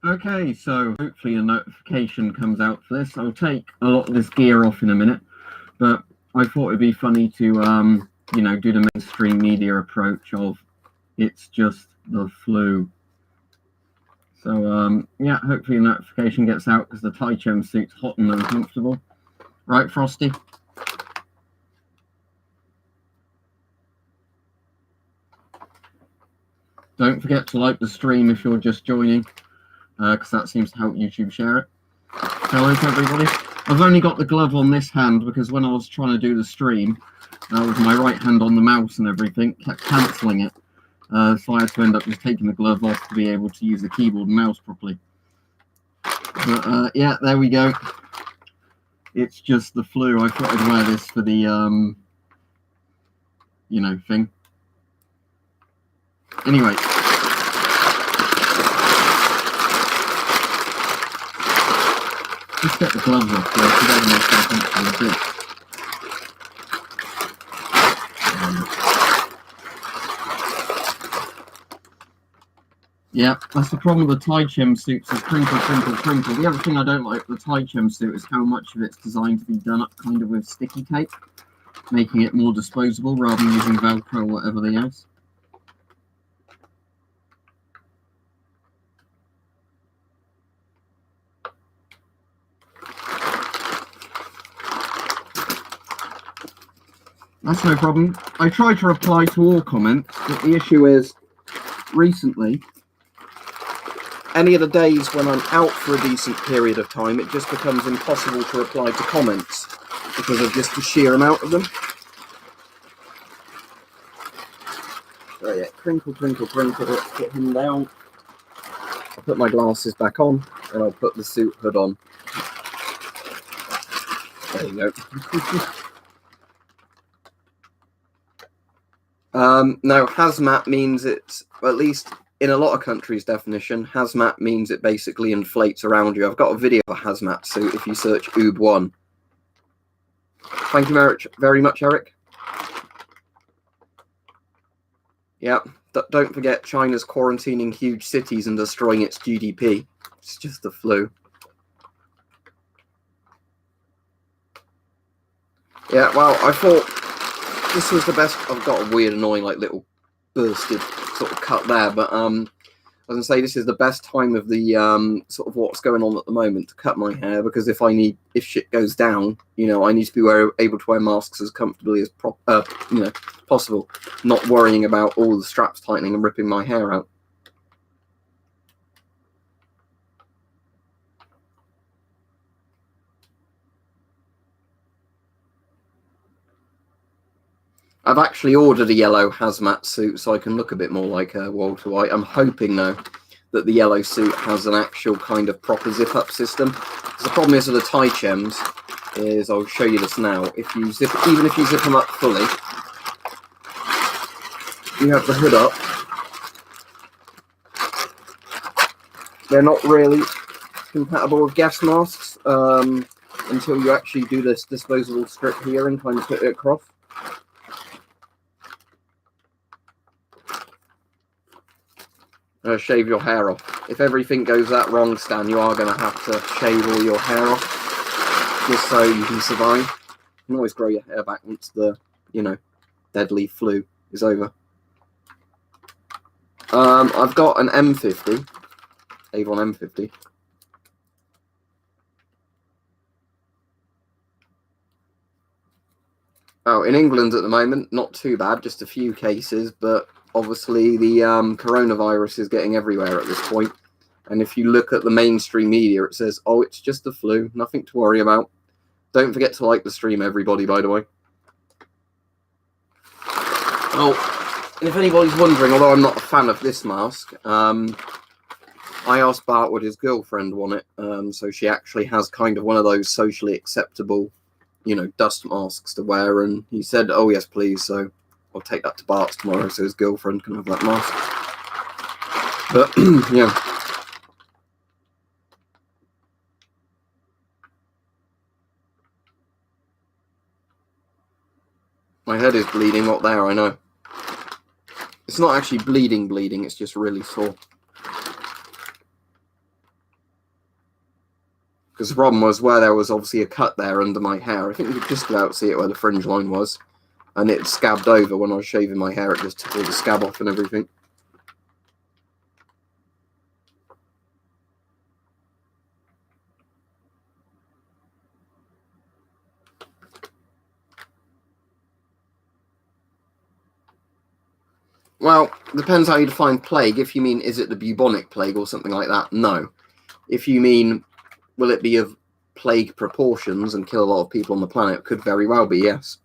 Okay, so hopefully a notification comes out for this. I'll take a lot of this gear off in a minute, but I thought it'd be funny to, do the mainstream media approach of it's just the flu. So, yeah, hopefully a notification gets out because the Tai Chem suit's hot and uncomfortable. Right, Frosty? Don't forget to like the stream if you're just joining, because that seems to help YouTube share it. Hello to everybody. I've only got the glove on this hand because when I was trying to do the stream, with my right hand on the mouse and everything, kept cancelling it. So I had to end up just taking the glove off to be able to use the keyboard and mouse properly. But yeah, there we go. It's just the flu. I thought I'd wear this for the, thing. Anyway. Just get the gloves off there, so that makes sense. Yeah, that's the problem with the Tai Chem suits, is crinkle, crinkle, crinkle. The other thing I don't like with the Tai Chem suit is how much of it's designed to be done up kind of with sticky tape, making it more disposable rather than using Velcro or whatever they use. That's no problem. I try to reply to all comments, but the issue is, recently, any of the days when I'm out for a decent period of time, it just becomes impossible to reply to comments because of just the sheer amount of them. So yeah, crinkle, crinkle, crinkle, let's put him down. I'll put my glasses back on, and I'll put the suit hood on. There you go. No, hazmat means it's, at least in a lot of countries' definition, hazmat means it basically inflates around you. I've got a video of a hazmat suit if you search Oob1. Thank you very much, Eric. Yeah, don't forget China's quarantining huge cities and destroying its GDP. It's just the flu. Yeah, well, I thought this was the best. I've got a weird, annoying, like, little bursted sort of cut there, but I was gonna say this is the best time of the sort of what's going on at the moment to cut my hair, because if shit goes down, I need to be able to wear masks as comfortably as possible, not worrying about all the straps tightening and ripping my hair out. I've actually ordered a yellow hazmat suit so I can look a bit more like Walter White. I'm hoping, though, that the yellow suit has an actual kind of proper zip-up system. Because the problem is with the Tai Chems is, I'll show you this now, even if you zip them up fully, you have the hood up. They're not really compatible with gas masks until you actually do this disposable strip here and kind of put it across. Shave your hair off. If everything goes that wrong, Stan, you are going to have to shave all your hair off just so you can survive. You can always grow your hair back once the, deadly flu is over. I've got an M50, Avon M50. Oh, in England at the moment, not too bad, just a few cases, but obviously the coronavirus is getting everywhere at this point. And if you look at the mainstream media, it says, oh, it's just the flu, nothing to worry about. Don't forget to like the stream, everybody, by the way. Oh, and if anybody's wondering, although I'm not a fan of this mask, I asked Bart would his girlfriend want it. So she actually has kind of one of those socially acceptable, dust masks to wear. And he said, oh, yes, please. So I'll take that to Bart's tomorrow so his girlfriend can have that mask. But, yeah. My head is bleeding, not there, I know. It's not actually bleeding, it's just really sore. Because the problem was where there was obviously a cut there under my hair. I think you could just about see it where the fringe line was. And it scabbed over when I was shaving my hair. It just took all the scab off and everything. Well, depends how you define plague. If you mean, is it the bubonic plague or something like that? No. If you mean, will it be of plague proportions and kill a lot of people on the planet? Could very well be, yes.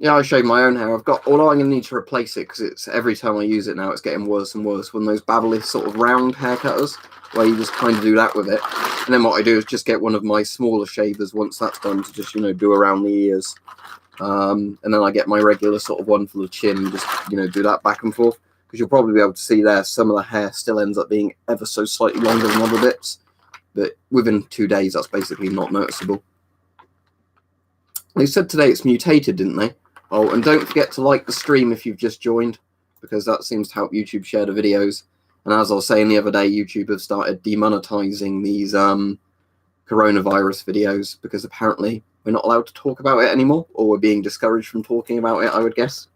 Yeah, I shaved my own hair. Although I'm going to need to replace it because it's every time I use it now, it's getting worse and worse. One of those Babyliss sort of round hair cutters where you just kind of do that with it. And then what I do is just get one of my smaller shavers once that's done to just, do around the ears. And then I get my regular sort of one for the chin and just, do that back and forth. Because you'll probably be able to see there, some of the hair still ends up being ever so slightly longer than other bits. But within 2 days, that's basically not noticeable. They said today it's mutated, didn't they? Oh, and don't forget to like the stream if you've just joined, because that seems to help YouTube share the videos. And as I was saying the other day, YouTube have started demonetizing these coronavirus videos because apparently we're not allowed to talk about it anymore, or we're being discouraged from talking about it, I would guess.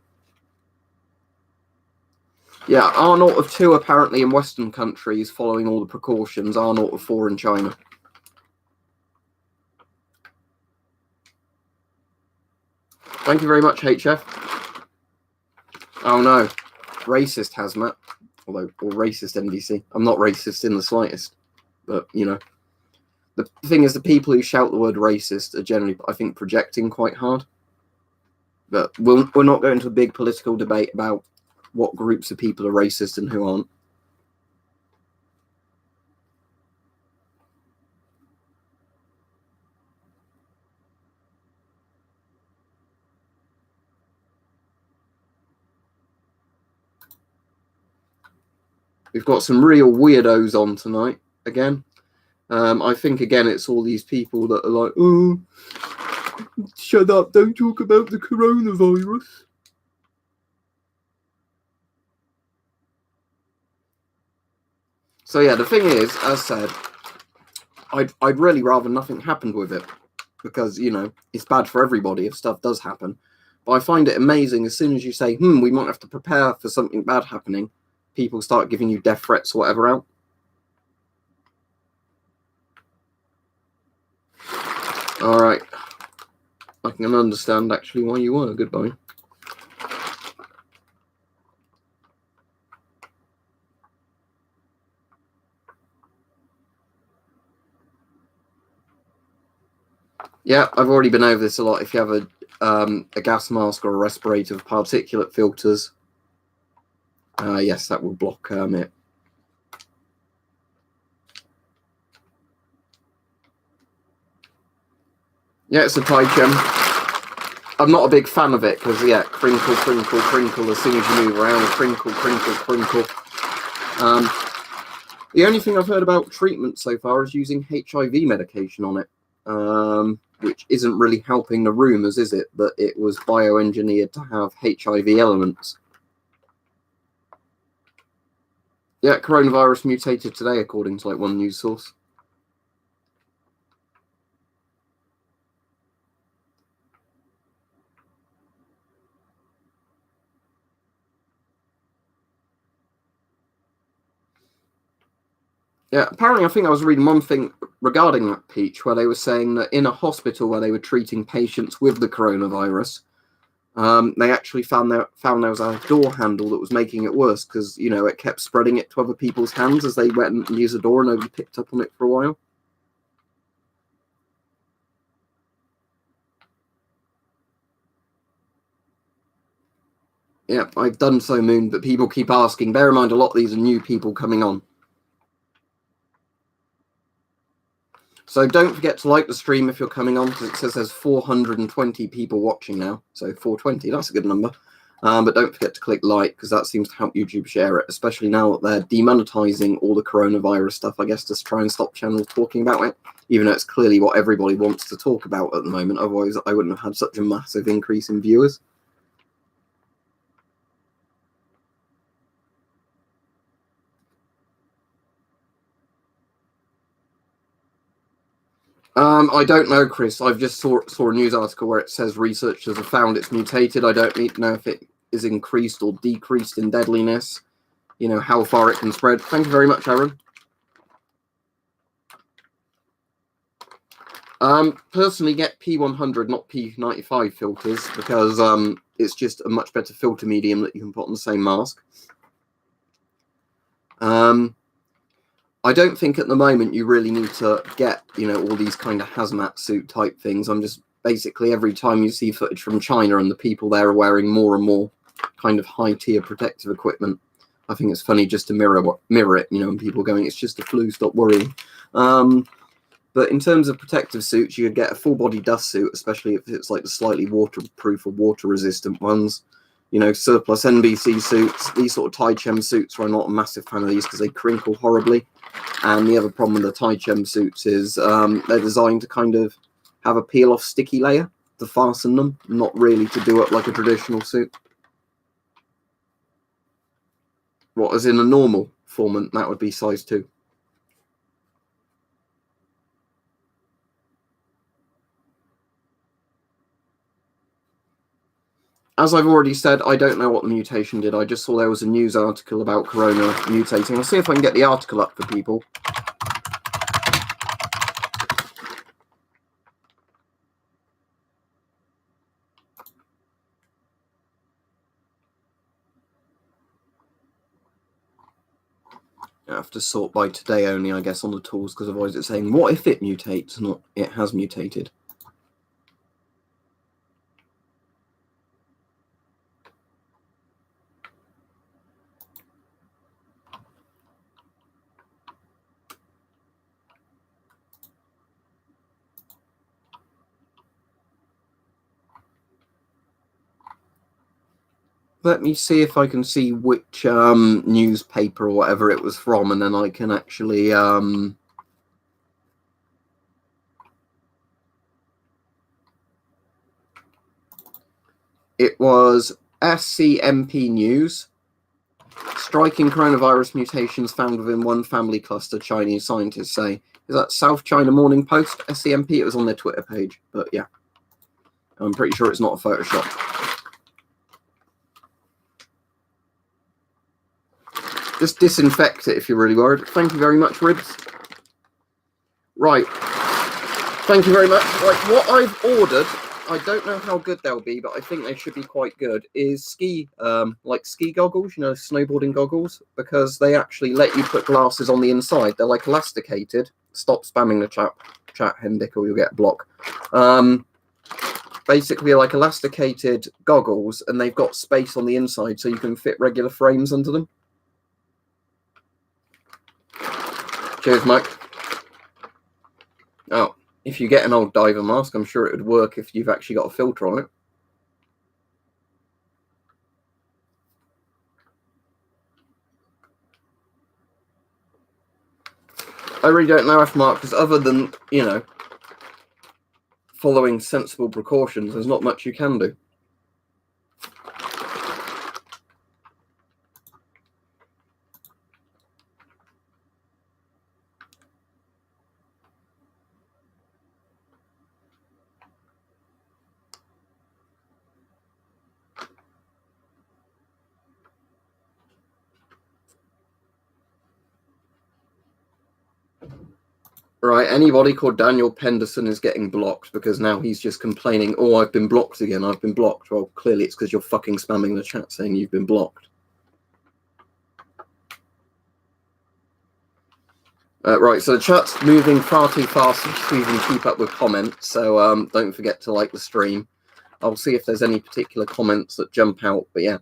Yeah, R0 of 2 apparently in Western countries following all the precautions, R0 of 4 in China. Thank you very much, HF. Oh no, racist hazmat, or racist NDC. I'm not racist in the slightest, but the thing is, the people who shout the word racist are generally, I think, projecting quite hard. But we're not going into a big political debate about what groups of people are racist and who aren't. We've got some real weirdos on tonight again. I think, again, it's all these people that are like, oh, shut up, don't talk about the coronavirus. So, yeah, the thing is, as said, I'd really rather nothing happened with it because, it's bad for everybody if stuff does happen. But I find it amazing as soon as you say, we might have to prepare for something bad happening, people start giving you death threats or whatever out. All right. I can understand actually why you were. Goodbye. Yeah, I've already been over this a lot. If you have a gas mask or a respirator with particulate filters, yes, that will block it. Yeah, it's a Tai Chem. I'm not a big fan of it because, yeah, crinkle, crinkle, crinkle as soon as you move around, crinkle, crinkle, crinkle. The only thing I've heard about treatment so far is using HIV medication on it, which isn't really helping the rumours, is it? That it was bioengineered to have HIV elements. Yeah, coronavirus mutated today, according to one news source. Yeah, apparently I think I was reading one thing regarding that, Peach, where they were saying that in a hospital where they were treating patients with the coronavirus, they actually found there was a door handle that was making it worse because, it kept spreading it to other people's hands as they went and used the door and nobody picked up on it for a while. Yeah, I've done so, Moon, but people keep asking. Bear in mind, a lot of these are new people coming on. So don't forget to like the stream if you're coming on, because it says there's 420 people watching now. So 420, that's a good number. But don't forget to click like, because that seems to help YouTube share it, especially now that they're demonetizing all the coronavirus stuff, I guess, to try and stop channels talking about it, even though it's clearly what everybody wants to talk about at the moment. Otherwise, I wouldn't have had such a massive increase in viewers. I don't know, Chris. I've just saw a news article where it says researchers have found it's mutated. I don't need to know if it is increased or decreased in deadliness. You know, how far it can spread. Thank you very much, Aaron. Personally, get P100, not P95 filters, because it's just a much better filter medium that you can put on the same mask. I don't think at the moment you really need to get, you know, all these kind of hazmat suit type things. I'm just basically every time you see footage from China and the people there are wearing more and more kind of high tier protective equipment, I think it's funny just to mirror it, you know, and people going, it's just a flu, stop worrying. But in terms of protective suits, you could get a full body dust suit, especially if it's like the slightly waterproof or water resistant ones. You know, surplus NBC suits, these sort of Tai Chem suits, I'm not a massive fan of these because they crinkle horribly. And the other problem with the Tai Chem suits is they're designed to kind of have a peel off sticky layer to fasten them, not really to do it like a traditional suit. What, as in a normal formant, that would be size 2. As I've already said, I don't know what the mutation did. I just saw there was a news article about corona mutating. I'll see if I can get the article up for people. I have to sort by today only, I guess, on the tools, because otherwise it's saying, what if it mutates? Not, it has mutated. Let me see if I can see which newspaper or whatever it was from, and then I can actually... It was SCMP News. Striking coronavirus mutations found within one family cluster, Chinese scientists say. Is that South China Morning Post, SCMP? It was on their Twitter page, but yeah. I'm pretty sure it's not a Photoshop. Just disinfect it if you're really worried. Thank you very much, Ribs. Right. Thank you very much. Right, what I've ordered, I don't know how good they'll be, but I think they should be quite good, is ski goggles, you know, snowboarding goggles, because they actually let you put glasses on the inside. They're like elasticated. Stop spamming the chat, Hendick, or you'll get a block. Basically like elasticated goggles, and they've got space on the inside so you can fit regular frames under them. Cheers, Mike. Oh, if you get an old diver mask, I'm sure it would work if you've actually got a filter on it. I really don't know, F-Mark, because other than, you know, following sensible precautions, there's not much you can do. Right, anybody called Daniel Penderson is getting blocked because now he's just complaining, oh, I've been blocked again, I've been blocked. Well, clearly it's because you're fucking spamming the chat saying you've been blocked. Right, so the chat's moving far too fast to even keep up with comments, so don't forget to like the stream. I'll see if there's any particular comments that jump out, but yeah.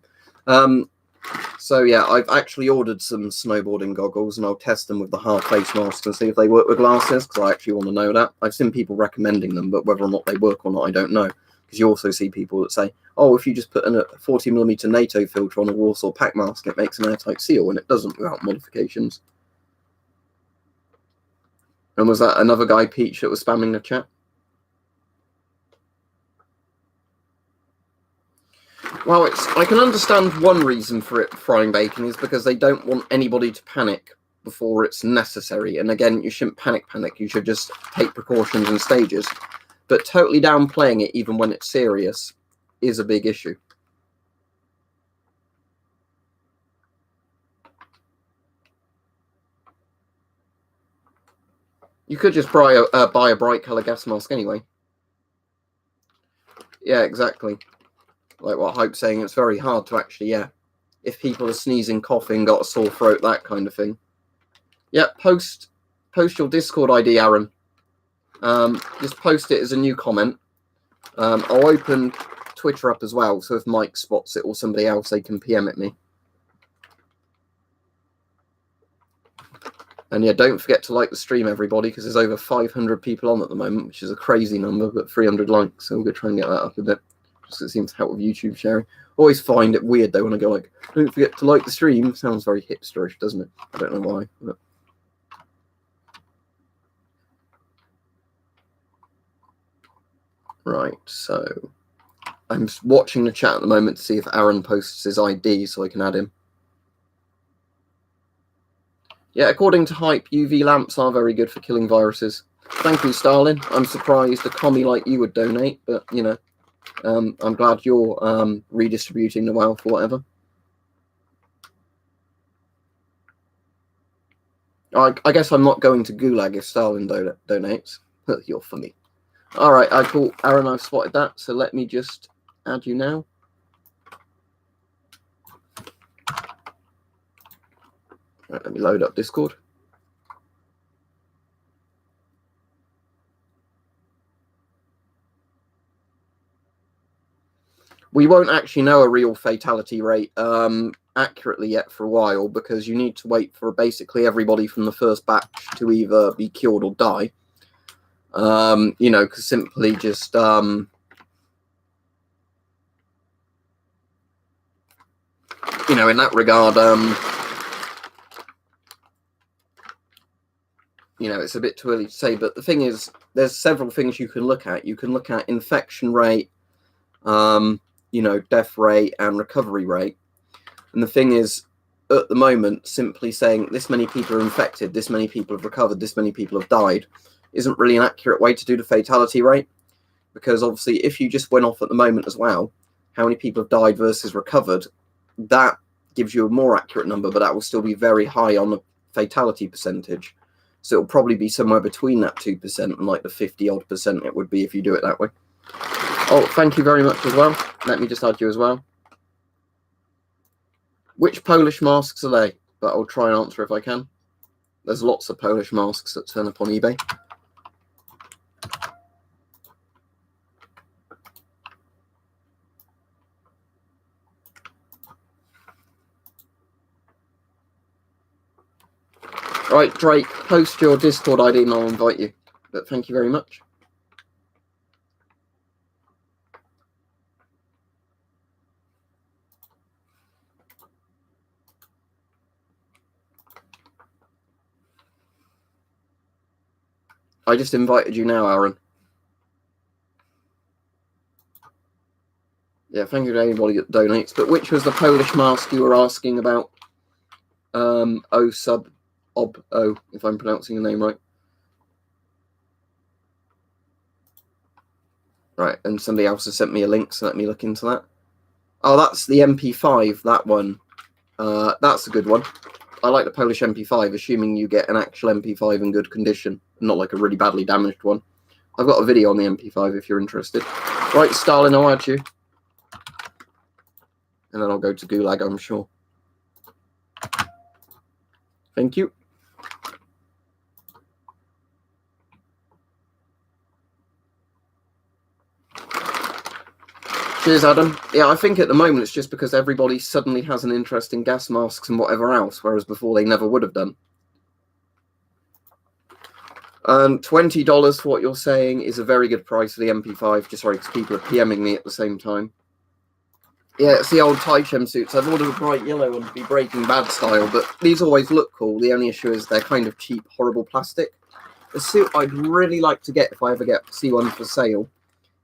So yeah, I've actually ordered some snowboarding goggles, and I'll test them with the hard face mask and see if they work with glasses, because I actually want to know that. I've seen people recommending them, but whether or not they work or not, I don't know. Because you also see people that say, oh, if you just put a 40mm NATO filter on a Warsaw pack mask, it makes an airtight seal, and it doesn't without modifications. And was that another guy, Peach, that was spamming the chat? Well, I can understand one reason for it frying bacon is because they don't want anybody to panic. before it's necessary. And again, you shouldn't panic. You should just take precautions in stages. But totally downplaying it, even when it's serious, is a big issue. You could just buy a bright colour gas mask anyway. Yeah, exactly. Like what Hype's saying, it's very hard to actually, yeah. If people are sneezing, coughing, got a sore throat, that kind of thing. Yeah, post your Discord ID, Aaron. Just post it as a new comment. I'll open Twitter up as well, so if Mike spots it or somebody else, they can PM at me. And yeah, don't forget to like the stream, everybody, because there's over 500 people on at the moment, which is a crazy number, but 300 likes, so we're going to try and get that up a bit. Just 'cause it seems to help with YouTube sharing. Always find it weird, though, when I go like, don't forget to like the stream. Sounds very hipsterish, doesn't it? I don't know why. But... Right, so I'm watching the chat at the moment to see if Aaron posts his ID so I can add him. Yeah, according to Hype, UV lamps are very good for killing viruses. Thank you, Stalin. I'm surprised a commie like you would donate, but, you know, I'm glad you're redistributing the wealth or whatever. I guess I'm not going to Gulag if Stalin donates. You're funny. All right, cool. Aaron, I've spotted that, so let me just add you now. Right, let me load up Discord. We won't actually know a real fatality rate accurately yet for a while, because you need to wait for basically everybody from the first batch to either be killed or die. You know, because simply just... you know, in that regard... you know, it's a bit too early to say, but the thing is, there's several things you can look at. You can look at infection rate, you know, death rate and recovery rate. And the thing is, at the moment, simply saying this many people are infected, this many people have recovered, this many people have died, isn't really an accurate way to do the fatality rate. Because obviously, if you just went off at the moment as well, how many people have died versus recovered, that gives you a more accurate number, but that will still be very high on the fatality percentage. So it'll probably be somewhere between that 2% and like the 50-odd% it would be if you do it that way. Oh, thank you very much as well. Let me just add you as well. Which Polish masks are they? But I'll try and answer if I can. There's lots of Polish masks that turn up on eBay. Right, Drake, post your Discord ID and I'll invite you. But thank you very much. I just invited you now, Aaron. Yeah, thank you to anybody that donates. But which was the Polish mask you were asking about? O, if I'm pronouncing the name right. Right, and somebody else has sent me a link, so let me look into that. Oh, that's the MP5, that one. That's a good one. I like the Polish MP5, assuming you get an actual MP5 in good condition, not like a really badly damaged one. I've got a video on the MP5 if you're interested. Right, Stalin, I'll add you. And then I'll go to Gulag, I'm sure. Thank you. Cheers, Adam. Yeah, I think at the moment it's just because everybody suddenly has an interest in gas masks and whatever else, whereas before they never would have done. $20 for what you're saying is a very good price for the MP5. Just sorry, because people are PMing me at the same time. Yeah, it's the old Taichem suits. I've ordered a bright yellow one to be Breaking Bad style, but these always look cool. The only issue is they're kind of cheap, horrible plastic. The suit I'd really like to get if I ever see one for sale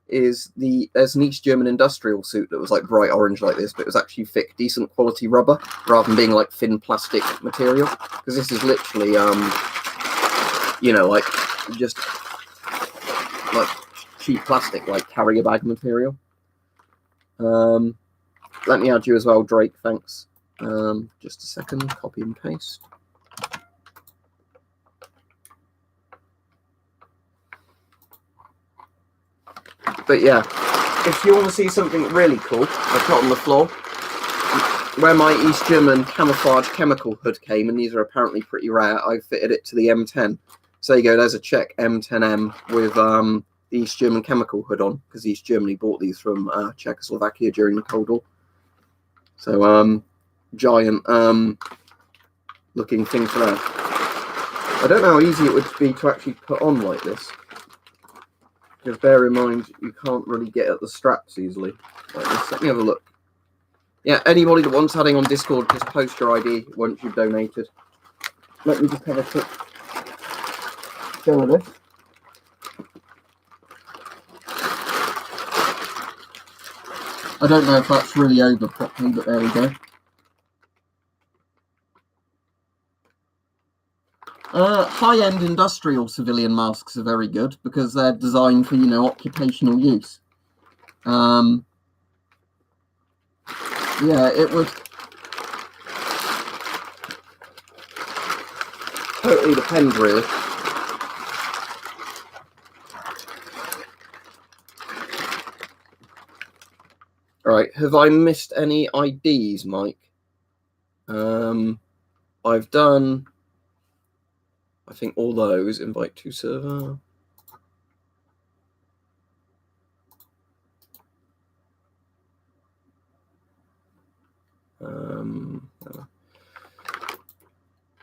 is there's an East German industrial suit that was like bright orange like this, but it was actually thick, decent quality rubber rather than being like thin plastic material. Because this is literally, you know, like just like cheap plastic, like carrier bag material. Let me add you as well, Drake. Thanks. Just a second. Copy and paste. But yeah, if you want to see something really cool, I put on the floor where my East German camouflage chemical hood came, and these are apparently pretty rare. I fitted it to the M10. So there you go. There's a Czech M10M with the East German chemical hood on, because East Germany bought these from Czechoslovakia during the Cold War. So giant looking thing for that. I don't know how easy it would be to actually put on like this. Because bear in mind, you can't really get at the straps easily like this. Let me have a look. Yeah, anybody that wants adding on Discord, just post your ID once you've donated. Let me just have a quick show of this. I don't know if that's really over properly, but there we go. High-end industrial civilian masks are very good because they're designed for, you know, occupational use. Yeah, it would totally depend, really. All right, have I missed any IDs, Mike? I've done, I think, all those. Invite to server.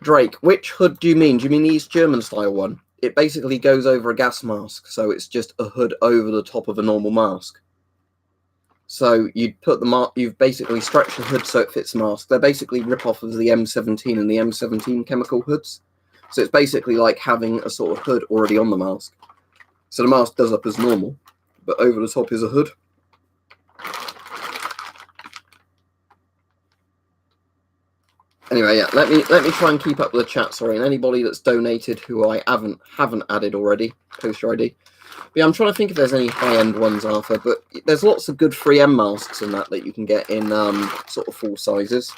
Drake, which hood do you mean? Do you mean the East German style one? It basically goes over a gas mask, so it's just a hood over the top of a normal mask. So you'd put the you've basically stretched the hood so it fits the mask. They're basically rip-off of the M17 and the M17 chemical hoods. So it's basically like having a sort of hood already on the mask. So the mask does up as normal, but over the top is a hood. Anyway, yeah, let me try and keep up with the chat. Sorry, and anybody that's donated who I haven't added already, post your ID. But yeah, I'm trying to think if there's any high-end ones, Arthur. But there's lots of good 3M masks and that you can get in sort of full sizes.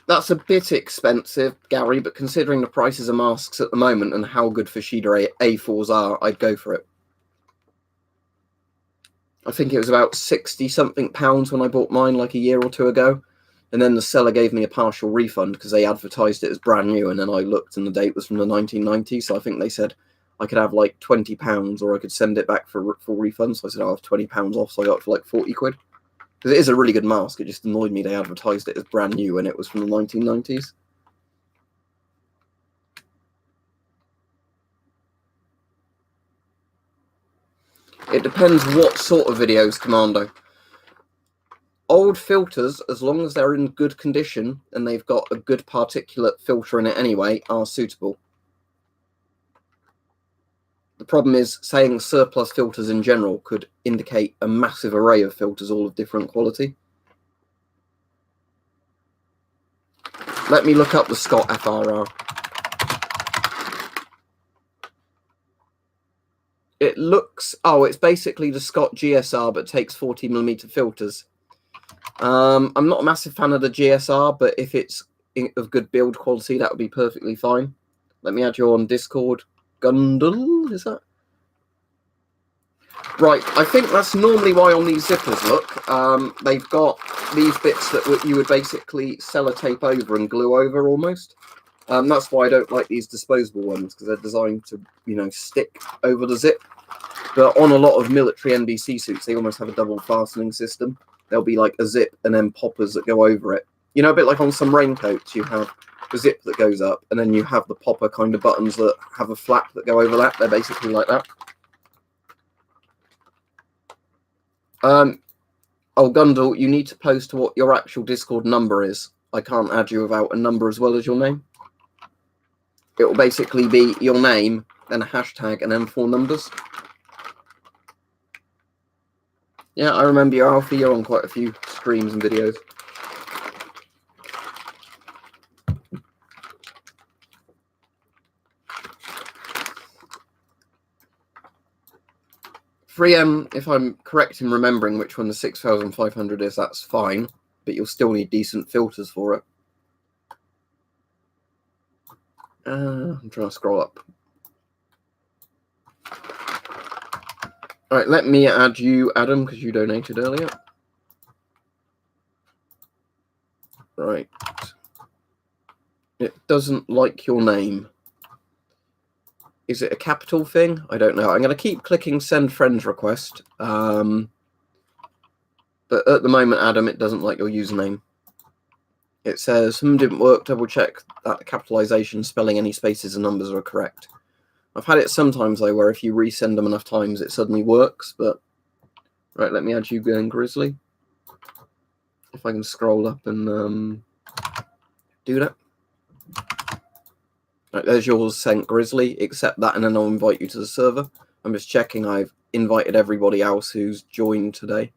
That's a bit expensive, Gary, but considering the prices of masks at the moment and how good Fushida A4s are, I'd go for it. I think it was about 60-something pounds when I bought mine like a year or two ago. And then the seller gave me a partial refund because they advertised it as brand new. And then I looked and the date was from the 1990s. So I think they said I could have like £20 or I could send it back for full refund. So I said I'll have £20 off. So I got it for like 40 quid. Because it is a really good mask. It just annoyed me they advertised it as brand new and it was from the 1990s. It depends what sort of videos, Commando. Old filters, as long as they're in good condition and they've got a good particulate filter in it anyway, are suitable. The problem is saying surplus filters in general could indicate a massive array of filters, all of different quality. Let me look up the Scott FRR. It looks, it's basically the Scott GSR, but takes 40mm filters. I'm not a massive fan of the GSR, but if it's of good build quality, that would be perfectly fine. Let me add you on Discord. Gundle, is that? Right, I think that's normally why on these zippers, look, they've got these bits that you would basically sellotape over and glue over almost. That's why I don't like these disposable ones, because they're designed to, you know, stick over the zip. But on a lot of military NBC suits, they almost have a double fastening system. There'll be like a zip and then poppers that go over it. You know, a bit like on some raincoats, you have the zip that goes up, and then you have the popper kind of buttons that have a flap that go over that. They're basically like that. Gundle, you need to post what your actual Discord number is. I can't add you without a number as well as your name. It will basically be your name, then a hashtag, and then 4 numbers. Yeah, I remember you, Alfie. You're on quite a few streams and videos. If I'm correct in remembering which one the 6500 is, that's fine, but you'll still need decent filters for it. I'm trying to scroll up. All right, let me add you, Adam, because you donated earlier. Right. It doesn't like your name. Is it a capital thing? I don't know. I'm going to keep clicking send friends request. But at the moment, Adam, it doesn't like your username. It says, didn't work. Double check that the capitalization, spelling, any spaces and numbers are correct. I've had it sometimes, though, where if you resend them enough times, it suddenly works. But, right, let me add you again, Grizzly. If I can scroll up and do that. Right, there's yours sent, Grizzly. Accept that, and then I'll invite you to the server. I'm just checking I've invited everybody else who's joined today.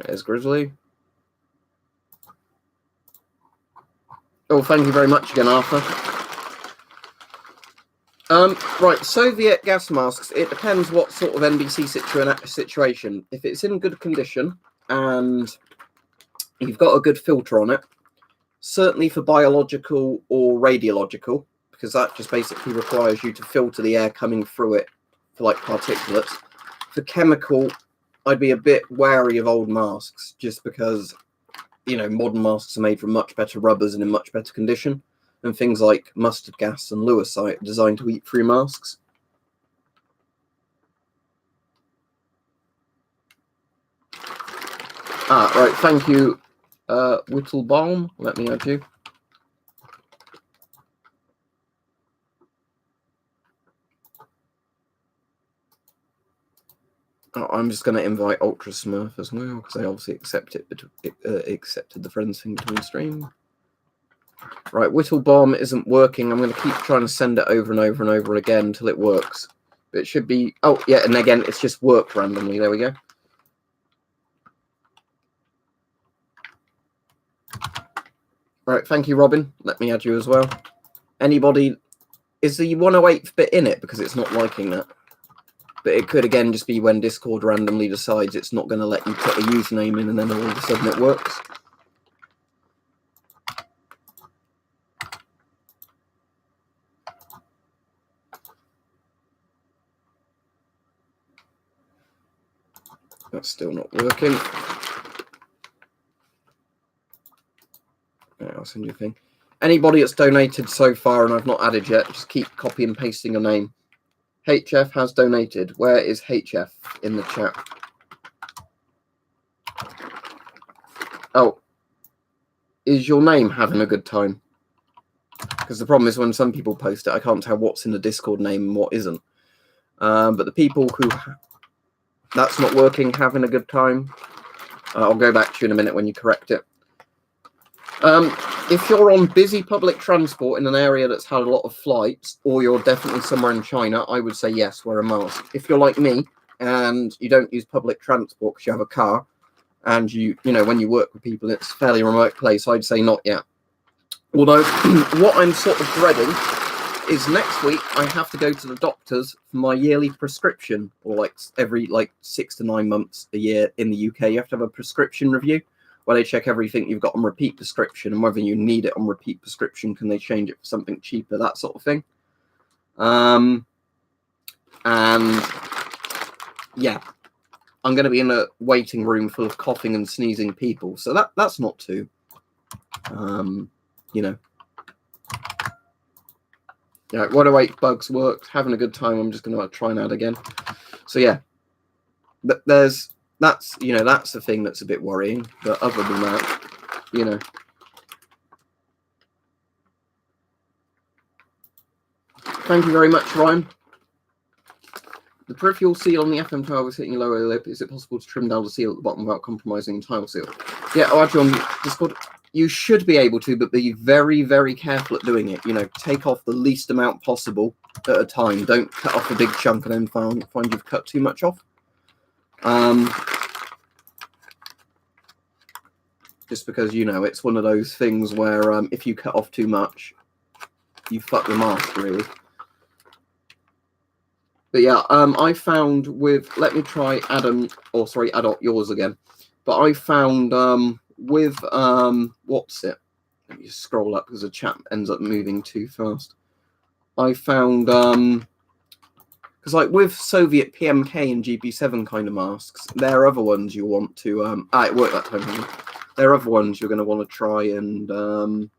There's Grizzly. Oh, thank you very much again, Arthur. Right, Soviet gas masks. It depends what sort of NBC situation. If it's in good condition and you've got a good filter on it, certainly for biological or radiological, because that just basically requires you to filter the air coming through it for like particulates. For chemical, I'd be a bit wary of old masks, just because, you know, modern masks are made from much better rubbers and in much better condition. And things like mustard gas and Lewisite are designed to eat through masks. Right, thank you, Whittlebaum. Let me add you. Oh, I'm just going to invite Ultra Smurf as well, because they obviously accepted the friends thing between stream. Right, Whittlebomb isn't working. I'm going to keep trying to send it over and over and over again until it works. But it should be... Oh, yeah, and again, it's just worked randomly. There we go. Right, thank you, Robin. Let me add you as well. Anybody... Is the 108th bit in it? Because it's not liking that. But it could, again, just be when Discord randomly decides it's not going to let you put a username in and then all of a sudden it works. That's still not working. Yeah, I'll send you a thing. Anybody that's donated so far and I've not added yet, just keep copy and pasting your name. HF has donated. Where is HF in the chat? Oh, is your name having a good time? Because the problem is when some people post it, I can't tell what's in the Discord name and what isn't. But the people who that's not working, having a good time, I'll go back to you in a minute when you correct it. If you're on busy public transport in an area that's had a lot of flights, or you're definitely somewhere in China, I would say yes, wear a mask. If you're like me and you don't use public transport because you have a car, and you know, when you work with people, it's a fairly remote place, I'd say not yet. Although, what I'm sort of dreading is next week I have to go to the doctors for my yearly prescription, or like every 6 to 9 months a year in the UK, you have to have a prescription review where they check everything you've got on repeat prescription and whether you need it on repeat prescription, can they change it for something cheaper, that sort of thing. And yeah, I'm going to be in a waiting room full of coughing and sneezing people, so that's not too, you know. Yeah, 108 bugs worked. Having a good time. I'm just going to try and add again. So yeah, but there's that's that's the thing that's a bit worrying. But other than that, Thank you very much, Ryan. The peripheral seal on the FM12 is hitting your lower lip. Is it possible to trim down the seal at the bottom without compromising the tile seal? Yeah, I'll add you on Discord. You should be able to, but be very, very careful at doing it. Take off the least amount possible at a time. Don't cut off a big chunk and then find you've cut too much off. Just because, it's one of those things where if you cut off too much, you fuck the mask, really. But yeah, I found let me try Adot, yours again. But I found with, what's it? Let me just scroll up because the chat ends up moving too fast. I found, because like with Soviet PMK and GP7 kind of masks, there are other ones you want to, it worked that time. There are other ones you're going to want to try and,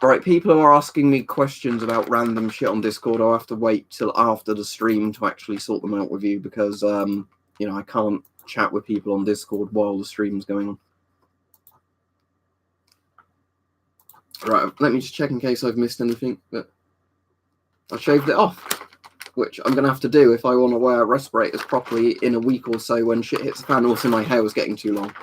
right, people are asking me questions about random shit on Discord. I'll have to wait till after the stream to actually sort them out with you because, I can't chat with people on Discord while the stream's going on. Right, let me just check in case I've missed anything. But I shaved it off, which I'm going to have to do if I want to wear respirators properly in a week or so when shit hits the fan. Also, my hair was getting too long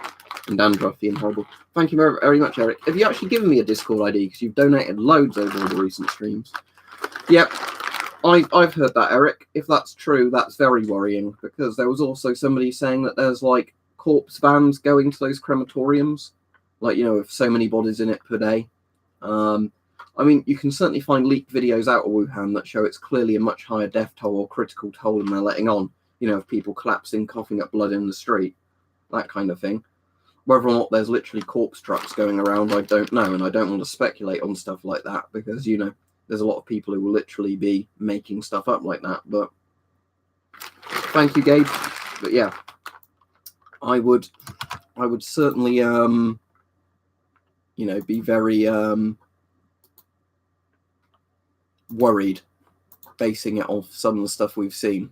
and dandruffy and horrible. Thank you very, very much, Eric. Have you actually given me a Discord ID? Because you've donated loads over all the recent streams. Yep, I've heard that, Eric. If that's true, that's very worrying, because there was also somebody saying that there's, like, corpse vans going to those crematoriums. Like, with so many bodies in it per day. I mean, you can certainly find leaked videos out of Wuhan that show it's clearly a much higher death toll or critical toll than they're letting on. Of people collapsing, coughing up blood in the street. That kind of thing. Whether or not there's literally corpse trucks going around, I don't know, and I don't want to speculate on stuff like that because, there's a lot of people who will literally be making stuff up like that. But thank you, Gabe. But yeah, I would certainly, be very worried basing it off some of the stuff we've seen.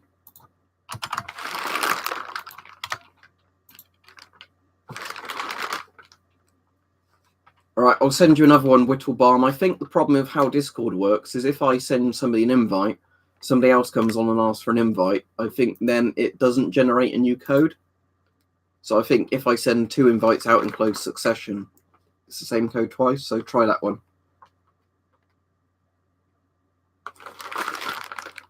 All right, I'll send you another one, Whittlebalm. I think the problem with how Discord works is if I send somebody an invite, somebody else comes on and asks for an invite, I think then it doesn't generate a new code. So I think if I send 2 invites out in close succession, it's the same code twice, so try that one.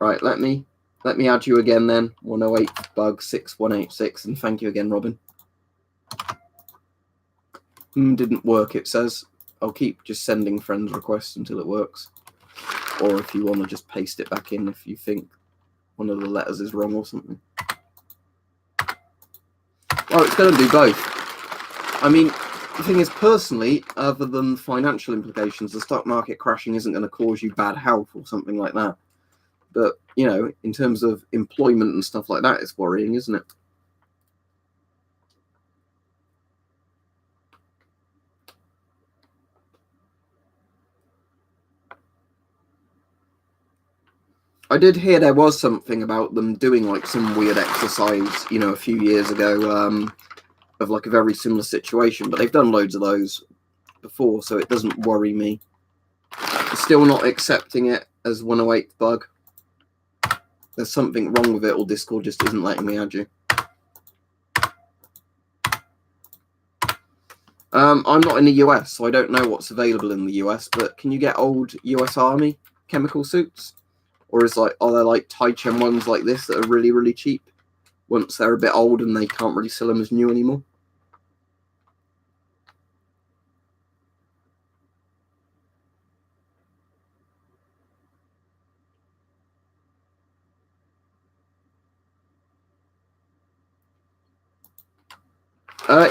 Right, let me add you again then. 108 bug 6186, and thank you again, Robin. Didn't work, it says. I'll keep just sending friends requests until it works. Or if you want to just paste it back in if you think one of the letters is wrong or something. Well, it's going to do both. I mean, the thing is, personally, other than financial implications, the stock market crashing isn't going to cause you bad health or something like that. But, in terms of employment and stuff like that, it's worrying, isn't it? I did hear there was something about them doing like some weird exercise, a few years ago, of like a very similar situation, but they've done loads of those before, so it doesn't worry me. Still not accepting it as 108 bug. There's something wrong with it, or Discord just isn't letting me add you. I'm not in the US, so I don't know what's available in the US, but can you get old US Army chemical suits? Or are there like Taichen ones like this that are really, really cheap once they're a bit old and they can't really sell them as new anymore?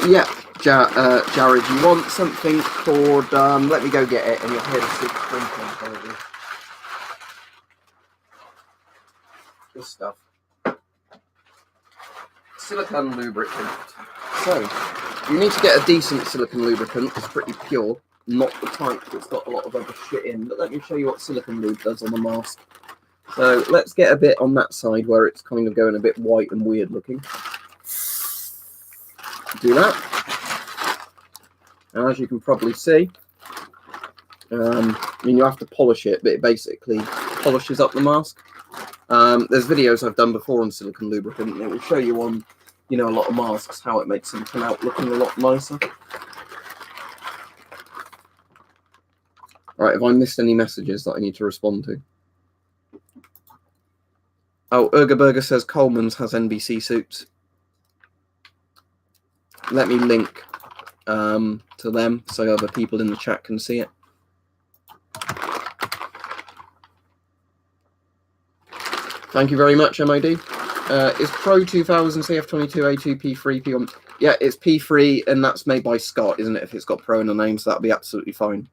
Yeah, Jared, you want something called, let me go get it, and you'll hear the super sprinkling probably. This stuff. Silicone lubricant. So, you need to get a decent silicone lubricant. It's pretty pure. not the type that's got a lot of other shit in. But let me show you what silicone lube does on the mask. So let's get a bit on that side where it's kind of going a bit white and weird looking. Do that. And as you can probably see, I mean, you have to polish it, but it basically polishes up the mask. There's videos I've done before on silicone lubricant, and it will show you on, you know, a lot of masks how it makes them come out looking a lot nicer. Right, have I missed any messages that I need to respond to? Oh, Urgerberger says Coleman's has NBC suits. Let me link to them so other people in the chat can see it. Thank you very much, MOD. Is Pro 2000 CF22A2 P3 P1? Yeah, it's P3, and that's made by Scott, isn't it? If it's got Pro in the name, so that'll be absolutely fine.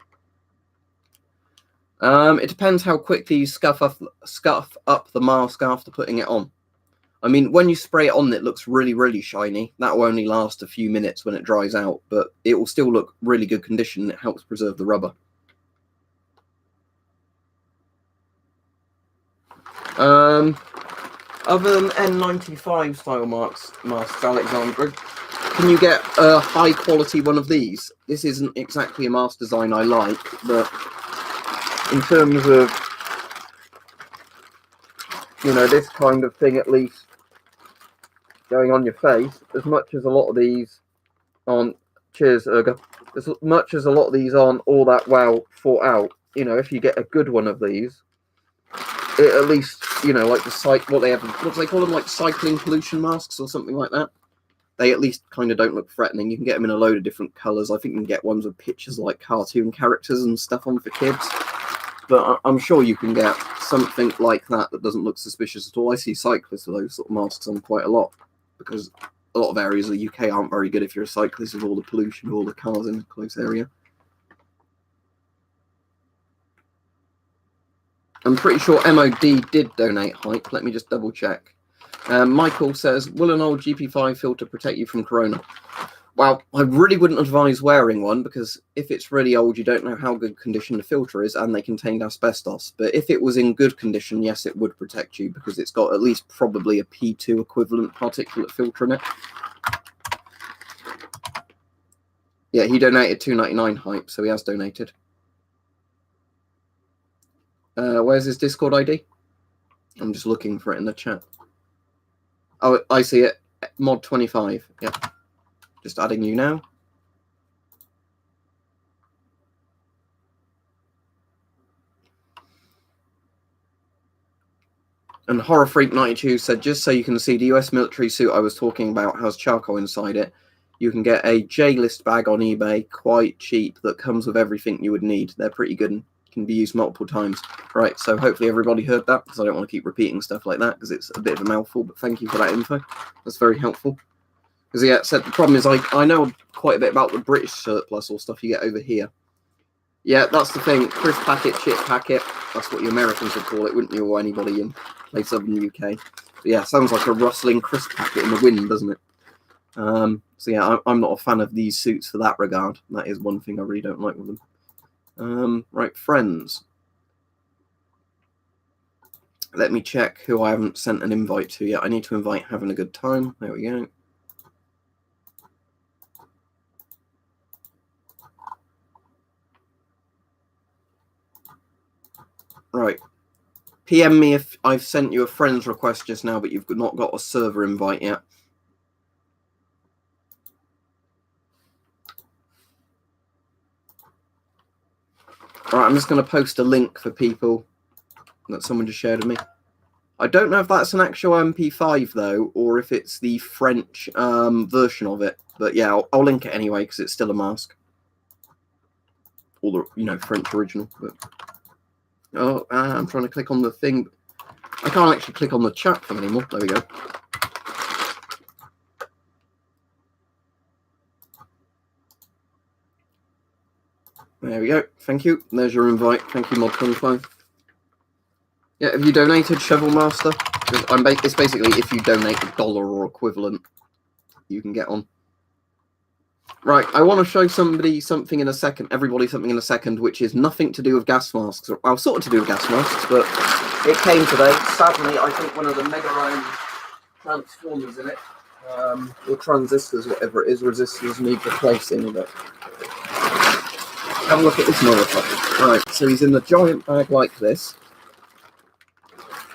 It depends how quickly you scuff up the mask after putting it on. I mean, when you spray it on, it looks really, really shiny. That will only last a few minutes when it dries out, but it will still look really good condition. It helps preserve the rubber. Other than N95 style masks, Alexandra, can you get a high quality one of these? This isn't exactly a mask design I like, but in terms of, you know, this kind of thing at least going on your face, as much as a lot of these aren't, cheers Urga, as much as a lot of these aren't all that well thought out, you know, if you get a good one of these, it at least, you know, like what do they call them, like cycling pollution masks or something like that. They at least kind of don't look threatening. You can get them in a load of different colours. I think you can get ones with pictures like cartoon characters and stuff on for kids. But I'm sure you can get something like that that doesn't look suspicious at all. I see cyclists with those sort of masks on quite a lot, because a lot of areas of the UK aren't very good if you're a cyclist with all the pollution, all the cars in a close area. I'm pretty sure MOD did donate hype. Let me just double check. Michael says, will an old GP5 filter protect you from corona? Well, I really wouldn't advise wearing one, because if it's really old, you don't know how good condition the filter is, and they contained asbestos. But if it was in good condition, yes, it would protect you, because it's got at least probably a P2 equivalent particulate filter in it. Yeah, he donated $2.99 hype, so he has donated. Where's his Discord ID? I'm just looking for it in the chat. Oh, I see it. Mod 25. Yep. Just adding you now. And Horror Freak 92 said, just so you can see, the US military suit I was talking about has charcoal inside it. You can get a J-list bag on eBay, quite cheap, that comes with everything you would need. They're pretty good and can be used multiple times. Right, so hopefully everybody heard that, because I don't want to keep repeating stuff like that, because it's a bit of a mouthful, but thank you for that info. That's very helpful. Because, yeah, so the problem is I know quite a bit about the British surplus or stuff you get over here. Yeah, that's the thing. Crisp packet, chip packet. That's what you Americans would call it, wouldn't you, or anybody in places other than the UK. But yeah, sounds like a rustling crisp packet in the wind, doesn't it? So yeah, I'm not a fan of these suits for that regard. That is one thing I really don't like with them. Right, friends. Let me check who I haven't sent an invite to yet. I need to invite Having a Good Time. There we go. Right. PM me if I've sent you a friend's request just now, but you've not got a server invite yet. All right, I'm just going to post a link for people that someone just shared with me. I don't know if that's an actual MP5 though, or if it's the French version of it. But yeah, I'll link it anyway because it's still a mask, or the, you know, French original. But oh, I'm trying to click on the thing. I can't actually click on the chat thing anymore. There we go. There we go. Thank you. There's your invite. Thank you, Mod25. Yeah, have you donated, Shovel Master? It's basically if you donate $1 or equivalent, you can get on. Right, I want to show somebody something in a second, everybody something in a second, which is nothing to do with gas masks. Well, sort of to do with gas masks, but it came today. Sadly, I think one of the Mega Ohm transformers in it, or transistors, whatever it is, resistors need replacing of it. Have a look at this motherfucker. Right, so he's in a giant bag like this,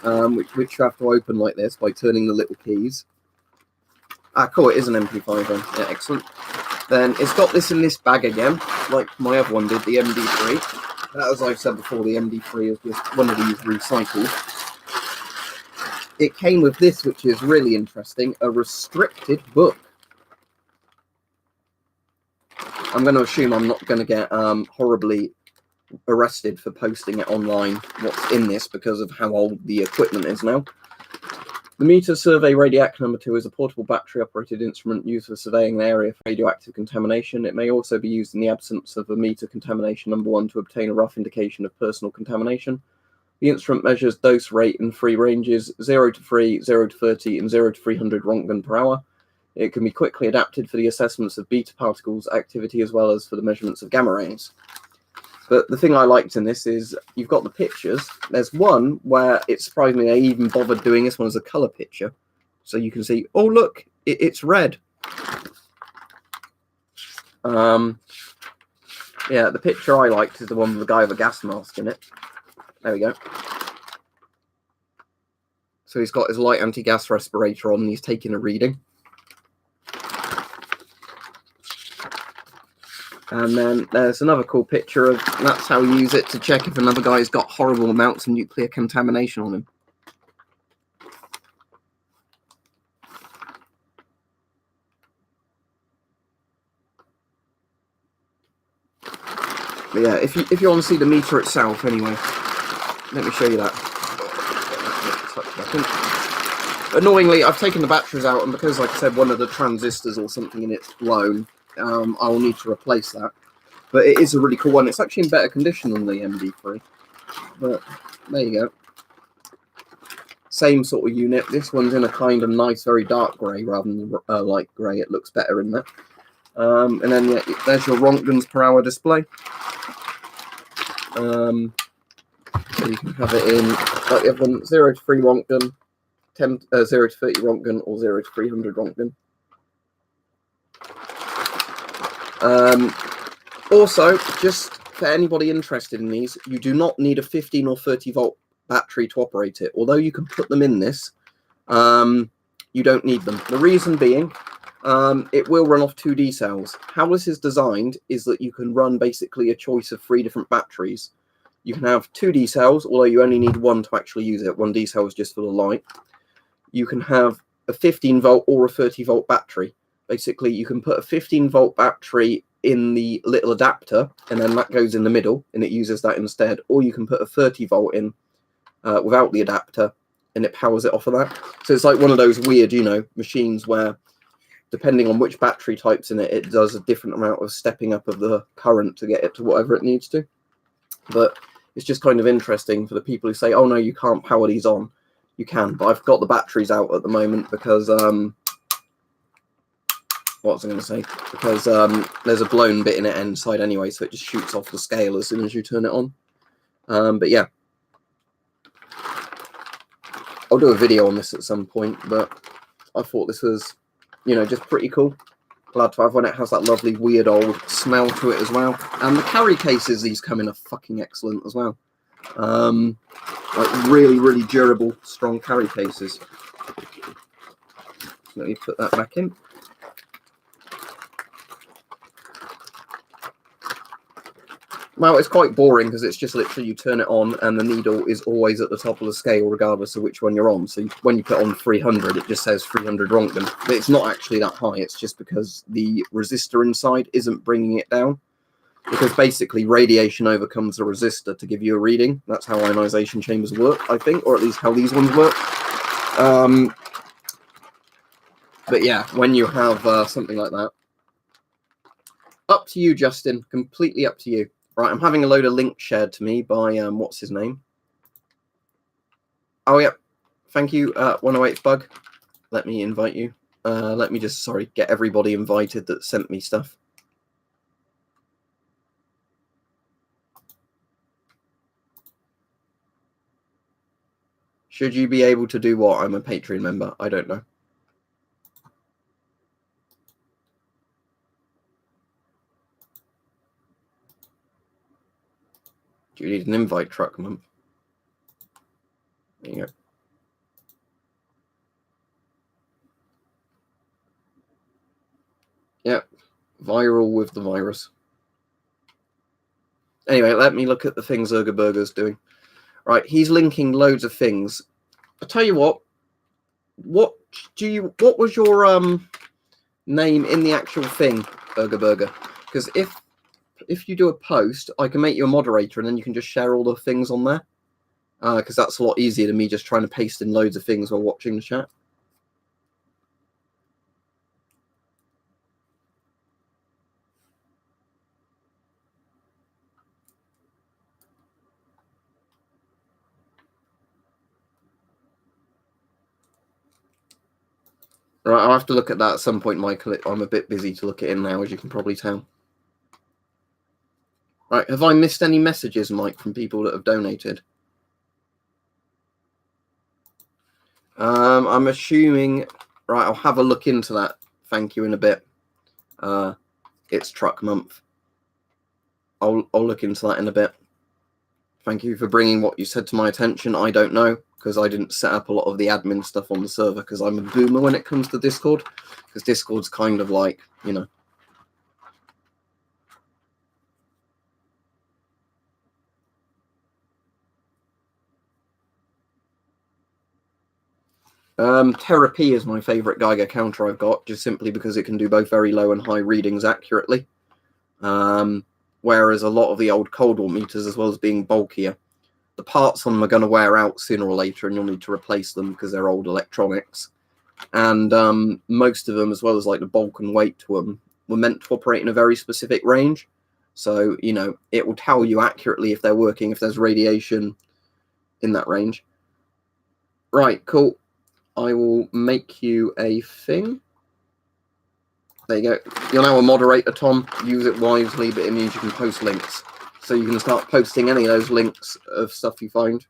which you have to open like this by turning the little keys. Ah, cool, it is an MP5 then. Yeah, excellent. Then it's got this in this bag again, like my other one did, the MD3. As I've said before, the MD3 is just one of these recycled. It came with this, which is really interesting, a restricted book. I'm going to assume I'm not going to get horribly arrested for posting it online, what's in this, because of how old the equipment is now. The meter survey radioactive number 2 is a portable battery-operated instrument used for surveying an area for radioactive contamination. It may also be used in the absence of a meter contamination number 1 to obtain a rough indication of personal contamination. The instrument measures dose rate in 3 ranges, 0 to 3, 0 to 30, and 0 to 300 Rontgen per hour. It can be quickly adapted for the assessments of beta particles activity as well as for the measurements of gamma rays. But the thing I liked in this is you've got the pictures. There's one where it surprised me they even bothered doing this one as a color picture. So you can see, oh, look, it's red. Yeah, the picture I liked is the one with the guy with a gas mask in it. There we go. So he's got his light anti-gas respirator on and he's taking a reading. And then there's another cool picture of, that's how you use it to check if another guy's got horrible amounts of nuclear contamination on him. But yeah, if you want to see the meter itself, anyway, let me show you that. Annoyingly, I've taken the batteries out, and because, like I said, one of the transistors or something in it's blown, I'll need to replace that. But it is a really cool one. It's actually in better condition than the MD3. But there you go. Same sort of unit. This one's in a kind of nice, very dark grey rather than light grey. It looks better in that. And then yeah, there's your Rontgens per hour display. So you can have it in like the other one, 0 to 3 Rontgen, 0 to 30 Rontgen, or 0 to 300 Rontgen. Also, just for anybody interested in these, you do not need a 15 or 30 volt battery to operate it. Although you can put them in this, you don't need them. The reason being, it will run off 2D cells. How this is designed is that you can run basically a choice of 3 different batteries. You can have 2D cells, although you only need 1 to actually use it. 1D cell is just for the light. You can have a 15 volt or a 30 volt battery. Basically, you can put a 15 volt battery in the little adapter, and then that goes in the middle, and it uses that instead. Or you can put a 30 volt in without the adapter, and it powers it off of that. So it's like one of those weird, you know, machines where, depending on which battery type's in it, it does a different amount of stepping up of the current to get it to whatever it needs to. But it's just kind of interesting for the people who say, oh no, you can't power these on. You can, but I've got the batteries out at the moment because, what was I going to say? Because there's a blown bit in it inside anyway, so it just shoots off the scale as soon as you turn it on. But yeah. I'll do a video on this at some point, but I thought this was, you know, just pretty cool. Glad to have one. It has that lovely weird old smell to it as well. And the carry cases these come in are fucking excellent as well. Like really, really durable, strong carry cases. Let me put that back in. Well, it's quite boring because it's just literally you turn it on and the needle is always at the top of the scale regardless of which one you're on. So when you put on 300, it just says 300 Rontgen. But it's not actually that high. It's just because the resistor inside isn't bringing it down. Because basically radiation overcomes the resistor to give you a reading. That's how ionization chambers work, I think, or at least how these ones work. But yeah, when you have something like that. Up to you, Justin. Completely up to you. Right, I'm having a load of links shared to me by, what's his name? Oh, yeah. Thank you, 108 Bug. Let me invite you. Let me just, sorry, get everybody invited that sent me stuff. Should you be able to do what? I'm a Patreon member. I don't know. Do you need an invite, Truck Month? There you go. Yep. Viral with the virus. Anyway, let me look at the things Burger's doing. Right, he's linking loads of things. I'll tell you what. What was your name in the actual thing, Burger? Because if you do a post, I can make you a moderator and then you can just share all the things on there. Because that's a lot easier than me just trying to paste in loads of things while watching the chat. Right, I'll have to look at that at some point, Michael. I'm a bit busy to look at it now, as you can probably tell. Right, have I missed any messages, Mike, from people that have donated? I'm assuming... Right, I'll have a look into that. Thank you in a bit. It's Truck Month. I'll look into that in a bit. Thank you for bringing what you said to my attention. I don't know, because I didn't set up a lot of the admin stuff on the server, because I'm a boomer when it comes to Discord. Because Discord's kind of like, you know... Therapy is my favourite Geiger counter I've got, just simply because it can do both very low and high readings accurately. Whereas a lot of the old cold wall meters, as well as being bulkier, the parts on them are going to wear out sooner or later and you'll need to replace them because they're old electronics. And most of them, as well as like the bulk and weight to them, were meant to operate in a very specific range. So, you know, it will tell you accurately if they're working, if there's radiation in that range. Right, cool. I will make you a thing. There you go. You're now a moderator, Tom. Use it wisely, but it means you can post links. So you can start posting any of those links of stuff you find.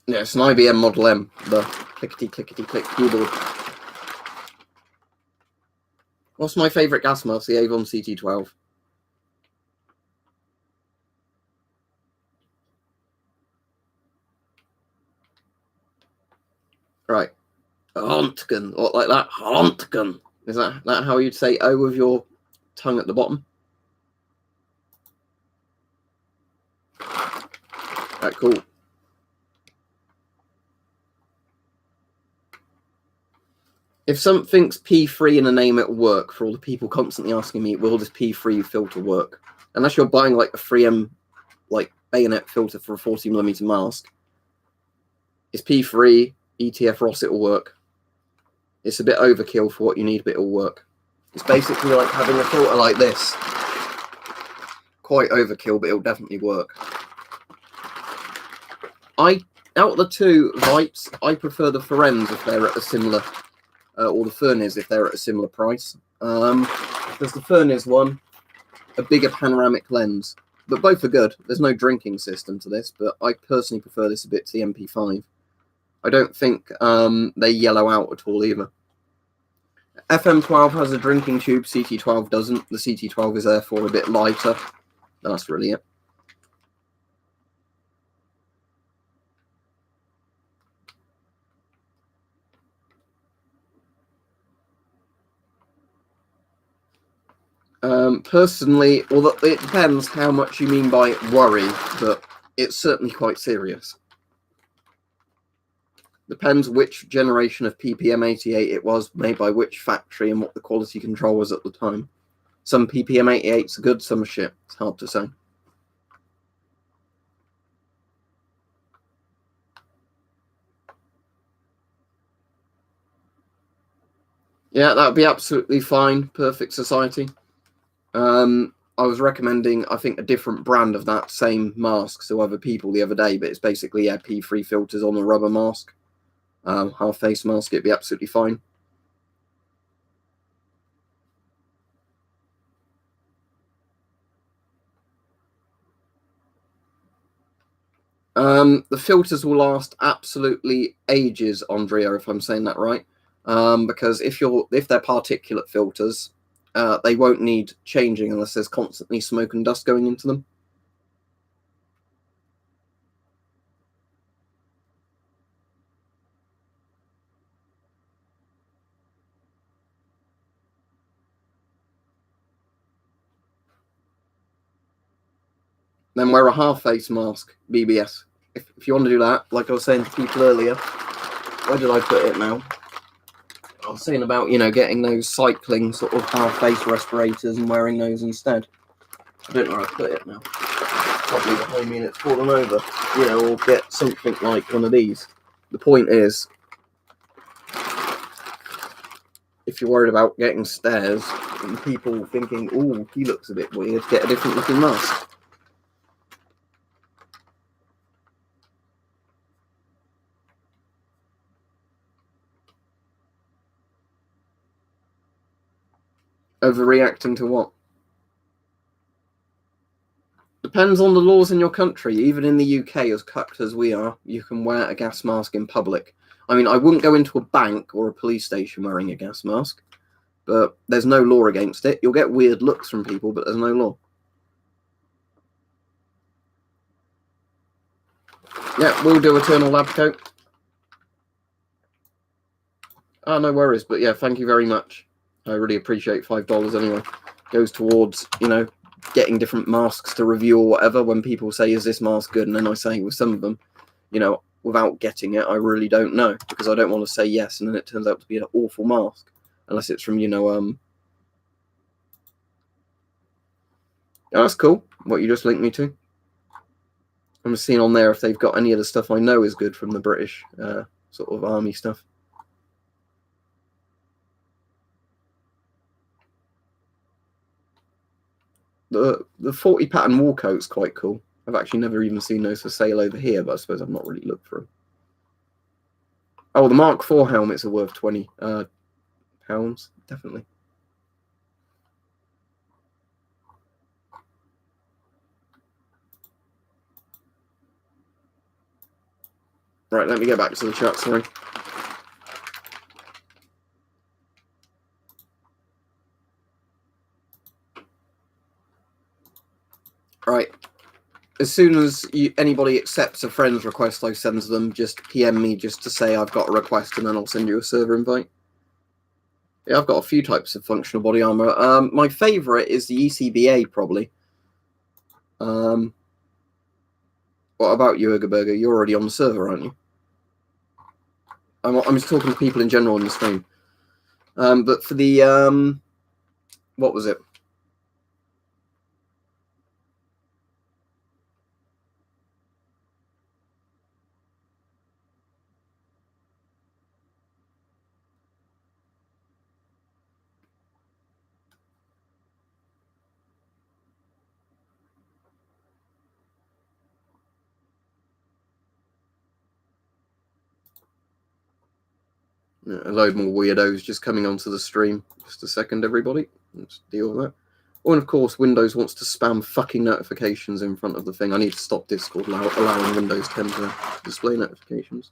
Yeah, it's an IBM Model M, the clickety-clickety-click keyboard. What's my favourite gas mask? The Avon CT12. Right. Rontgen. What, like that? Rontgen. Is that how you'd say O with your tongue at the bottom? Right, cool. If something's P3 in a name, it'll work. For all the people constantly asking me, will this P3 filter work? Unless you're buying like a 3M like bayonet filter for a 40mm mask. It's P3, ETF Ross, it'll work. It's a bit overkill for what you need, but it'll work. It's basically like having a filter like this. Quite overkill, but it'll definitely work. Out of the two Vipes, I prefer the Forens if they're at a similar... or the Furnace if they're at a similar price. There's the Furnace one, a bigger panoramic lens, but both are good. There's no drinking system to this, but I personally prefer this a bit to the MP5. I don't think they yellow out at all either. FM12 has a drinking tube, CT12 doesn't. The CT12 is therefore a bit lighter. That's really it. Personally, well, it depends how much you mean by worry, but it's certainly quite serious. Depends which generation of PPM88 it was, made by which factory, and what the quality control was at the time. Some PPM88s are good, some are shit. It's hard to say. Yeah, that would be absolutely fine. Perfect society. I was recommending, I think, a different brand of that same mask to other people the other day, but it's basically, yeah, P3 filters on a rubber mask. Half face mask, it'd be absolutely fine. The filters will last absolutely ages, Andrea, if I'm saying that right. Because if they're particulate filters, they won't need changing unless there's constantly smoke and dust going into them. Then wear a half face mask, BBS. If you want to do that, like I was saying to people earlier, where did I put it now? I was saying about, getting those cycling sort of half face respirators and wearing those instead. I don't know where I put it now. Probably behind me and it's fallen over. Or get something like one of these. The point is, if you're worried about getting stares and people thinking, oh, he looks a bit weird, get a different looking mask. Overreacting to what? Depends on the laws in your country. Even in the UK, as cucked as we are, you can wear a gas mask in public. I mean, I wouldn't go into a bank or a police station wearing a gas mask, but there's no law against it. You'll get weird looks from people, but there's no law. Yeah, we'll do Eternal Lab Coat. Oh, no worries. But yeah, thank you very much. I really appreciate $5 anyway. Goes towards, getting different masks to review or whatever. When people say, is this mask good? And then I say with some of them, without getting it, I really don't know, because I don't want to say yes and then it turns out to be an awful mask. Unless it's from, oh, that's cool. What you just linked me to. I'm just seeing on there if they've got any of the stuff I know is good from the British sort of army stuff. The 40 pattern war coat's quite cool. I've actually never even seen those for sale over here, but I suppose I've not really looked for them. Oh, the Mark IV helmets are worth £20, definitely. Right, let me get back to the chat, sorry. Right. As soon as anybody accepts a friend's request I send to them, just PM me just to say I've got a request, and then I'll send you a server invite. Yeah, I've got a few types of functional body armor. My favourite is the ECBA, probably. What about you, Urgerberger? You're already on the server, aren't you? I'm just talking to people in general on the stream. But for the what was it? A load more weirdos just coming onto the stream. Just a second, everybody. Let's deal with that. Oh, and of course, Windows wants to spam fucking notifications in front of the thing. I need to stop Discord allowing Windows 10 to display notifications.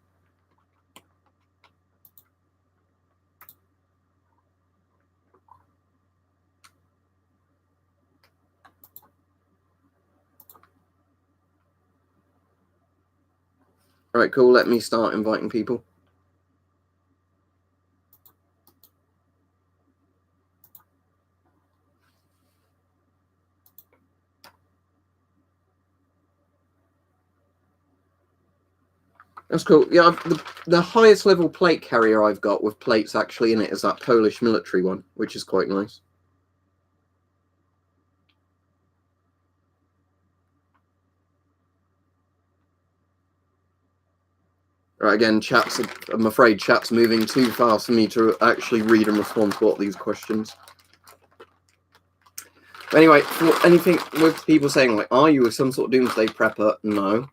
All right, cool. Let me start inviting people. That's cool. Yeah, the highest level plate carrier I've got with plates actually in it is that Polish military one, which is quite nice. Right, again, I'm afraid chat's moving too fast for me to actually read and respond to all these questions. But anyway, for anything with people saying, like, are you some sort of doomsday prepper? No.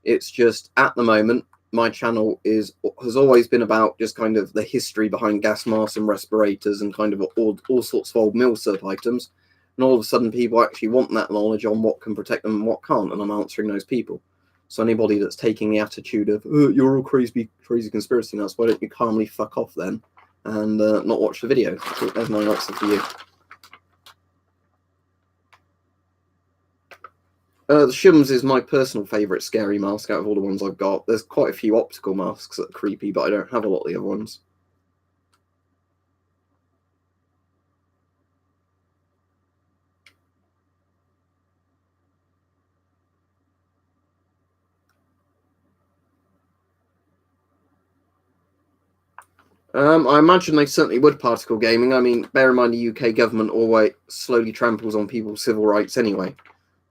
It's just, at the moment, my channel has always been about just kind of the history behind gas masks and respirators and kind of all sorts of old milsurp items. And all of a sudden, people actually want that knowledge on what can protect them and what can't, and I'm answering those people. So anybody that's taking the attitude of, oh, you're all crazy conspiracy nuts, why don't you calmly fuck off then and not watch the video? So there's my answer for you. The Shums is my personal favourite scary mask out of all the ones I've got. There's quite a few optical masks that are creepy, but I don't have a lot of the other ones. I imagine they certainly would particle gaming. I mean, bear in mind the UK government always slowly tramples on people's civil rights anyway.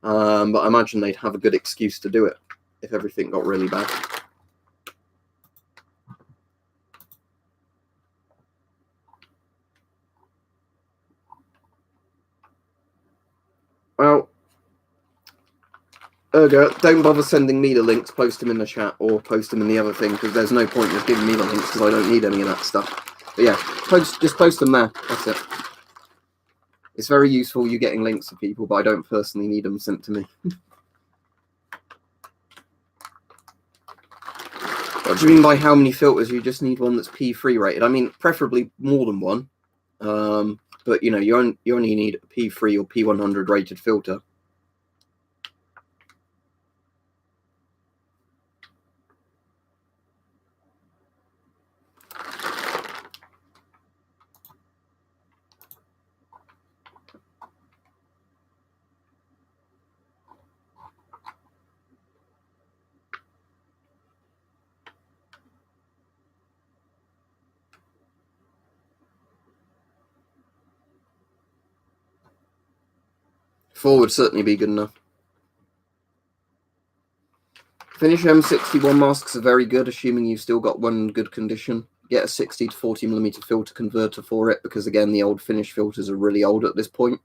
But I imagine they'd have a good excuse to do it if everything got really bad. Well, Ergo, don't bother sending me the links, post them in the chat or post them in the other thing, because there's no point in giving me the links because I don't need any of that stuff. But yeah, just post them there. That's it. It's very useful you getting links to people, but I don't personally need them sent to me. What do you mean by how many filters? You just need one that's P3 rated. I mean, preferably more than one. But you know, you only need a P3 or P100 rated filter. Four would certainly be good enough. Finish M61 masks are very good, assuming you've still got one in good condition. Get a 60 to 40mm filter converter for it, because again, the old Finish filters are really old at this point.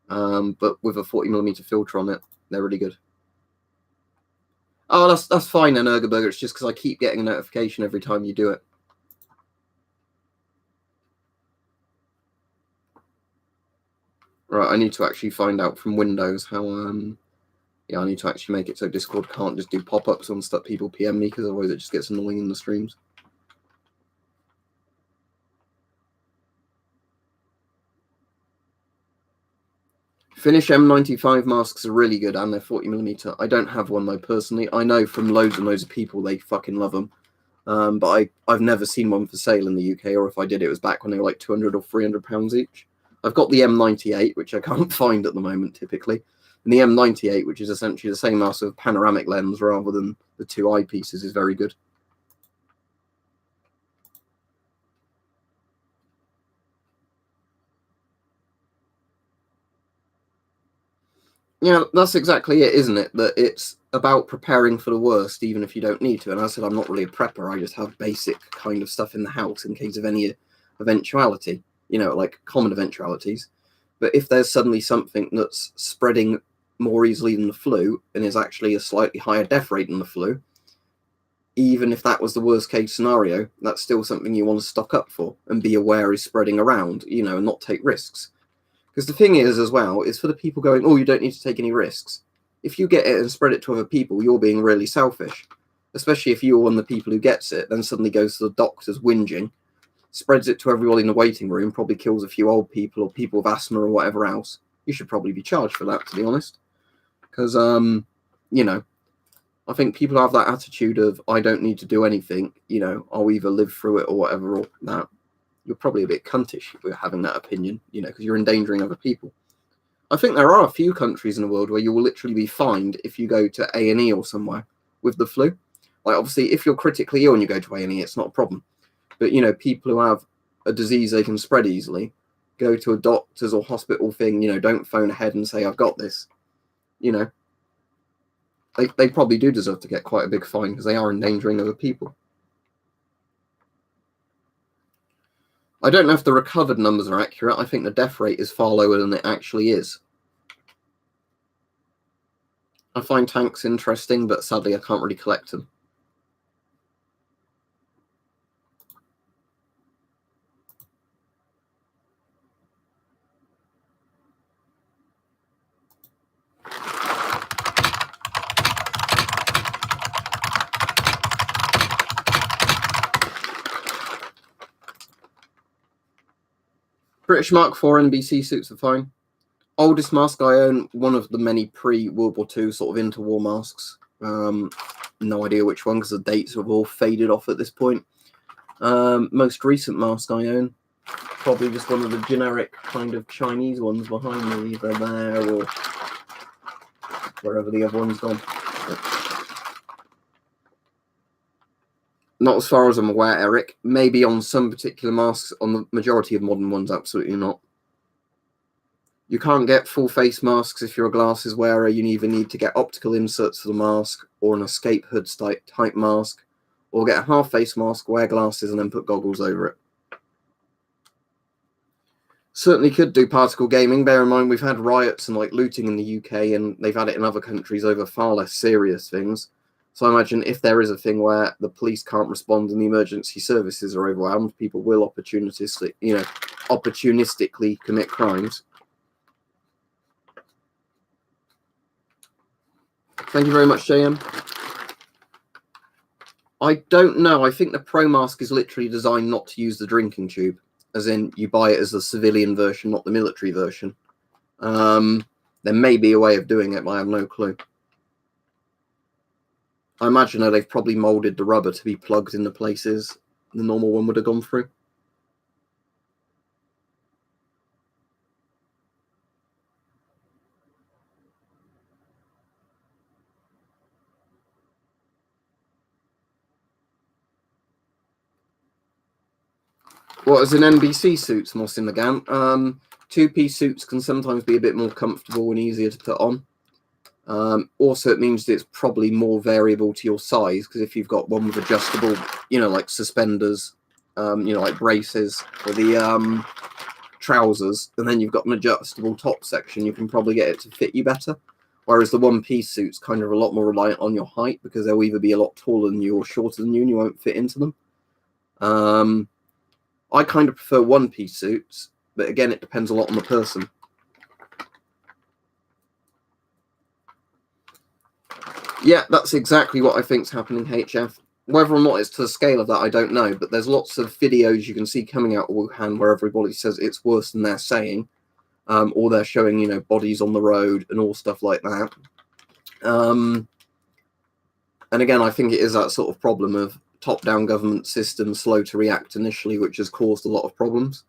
But with a 40mm filter on it, they're really good. Oh, that's fine then, Ergerberger. It's just because I keep getting a notification every time you do it. Right, I need to actually find out from Windows how, yeah, I need to actually make it so Discord can't just do pop-ups on stuff people PM me, because otherwise it just gets annoying in the streams. Finish M95 masks are really good, and they're 40mm. I don't have one though personally. I know from loads and loads of people they fucking love them. But I've never seen one for sale in the UK, or if I did, it was back when they were like £200 or £300 each. I've got the M98, which I can't find at the moment typically. And the M98, which is essentially the same mask with panoramic lens rather than the two eyepieces, is very good. Yeah, that's exactly it, isn't it? That it's about preparing for the worst, even if you don't need to. And as I said, I'm not really a prepper. I just have basic kind of stuff in the house in case of any eventuality, you know, like common eventualities. But if there's suddenly something that's spreading more easily than the flu and is actually a slightly higher death rate than the flu, even if that was the worst case scenario, that's still something you want to stock up for and be aware is spreading around, you know, and not take risks. Because the thing is, as well, is for the people going, oh, you don't need to take any risks. If you get it and spread it to other people, you're being really selfish. Especially if you're one of the people who gets it, then suddenly goes to the doctors whinging, spreads it to everybody in the waiting room, probably kills a few old people or people with asthma or whatever else. You should probably be charged for that, to be honest. Because, you know, I think people have that attitude of, I don't need to do anything, you know, I'll either live through it or whatever, or that. You're probably a bit cuntish if we're having that opinion, you know, because you're endangering other people. I think there are a few countries in the world where you will literally be fined if you go to A&E or somewhere with the flu. Like, obviously, if you're critically ill and you go to A&E, it's not a problem. But, you know, people who have a disease they can spread easily, go to a doctor's or hospital thing, you know, don't phone ahead and say, I've got this. You know, they probably do deserve to get quite a big fine because they are endangering other people. I don't know if the recovered numbers are accurate. I think the death rate is far lower than it actually is. I find tanks interesting, but sadly I can't really collect them. British Mark IV NBC suits are fine. Oldest mask I own, one of the many pre-World War II sort of interwar masks. No idea which one because the dates have all faded off at this point. Most recent mask I own, probably just one of the generic kind of Chinese ones behind me, either there or wherever the other one's gone. Not as far as I'm aware, Eric. Maybe on some particular masks, on the majority of modern ones, absolutely not. You can't get full face masks if you're a glasses wearer. You either need to get optical inserts for the mask or an escape hood type mask, or get a half face mask, wear glasses, and then put goggles over it. Certainly could do particle gaming. Bear in mind, we've had riots and like looting in the UK, and they've had it in other countries over far less serious things. So I imagine if there is a thing where the police can't respond and the emergency services are overwhelmed, people will opportunistically commit crimes. Thank you very much, JM. I don't know. I think the Pro Mask is literally designed not to use the drinking tube, as in you buy it as the civilian version, not the military version. There may be a way of doing it, but I have no clue. I imagine that they've probably molded the rubber to be plugged into places the normal one would have gone through. What, as in NBC suits, Moss in the Gam? Two-piece suits can sometimes be a bit more comfortable and easier to put on. Also, it means that it's probably more variable to your size, because if you've got one with adjustable, like suspenders, like braces for the trousers, and then you've got an adjustable top section, you can probably get it to fit you better. Whereas the one-piece suit's kind of a lot more reliant on your height, because they'll either be a lot taller than you or shorter than you, and you won't fit into them. I kind of prefer one-piece suits, but again, it depends a lot on the person. Yeah, that's exactly what I think's happening, HF. Whether or not it's to the scale of that, I don't know, but there's lots of videos you can see coming out of Wuhan where everybody says it's worse than they're saying, or they're showing, bodies on the road and all stuff like that. And again, I think it is that sort of problem of top-down government system slow to react initially, which has caused a lot of problems.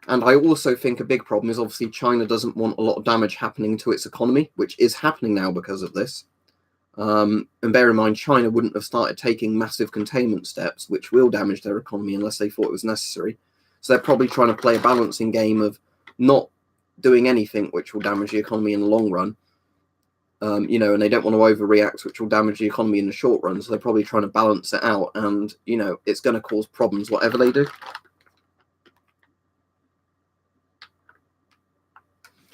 And I also think a big problem is obviously China doesn't want a lot of damage happening to its economy, which is happening now because of this. And bear in mind, China wouldn't have started taking massive containment steps, which will damage their economy unless they thought it was necessary. So they're probably trying to play a balancing game of not doing anything which will damage the economy in the long run. And they don't want to overreact, which will damage the economy in the short run. So they're probably trying to balance it out. And, it's going to cause problems, whatever they do.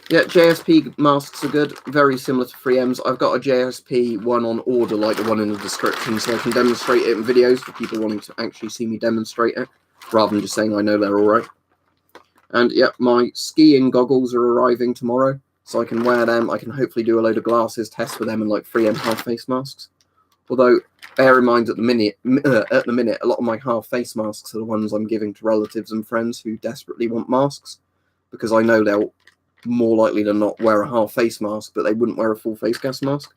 Yeah, JSP masks are good. Very similar to 3Ms. I've got a JSP one on order, like the one in the description, so I can demonstrate it in videos for people wanting to actually see me demonstrate it, rather than just saying I know they're all right. And yeah, my skiing goggles are arriving tomorrow, so I can wear them. I can hopefully do a load of glasses tests with them and like 3M half face masks. Although, bear in mind at the minute, a lot of my half face masks are the ones I'm giving to relatives and friends who desperately want masks, because I know they'll more likely than not wear a half face mask, but they wouldn't wear a full face gas mask.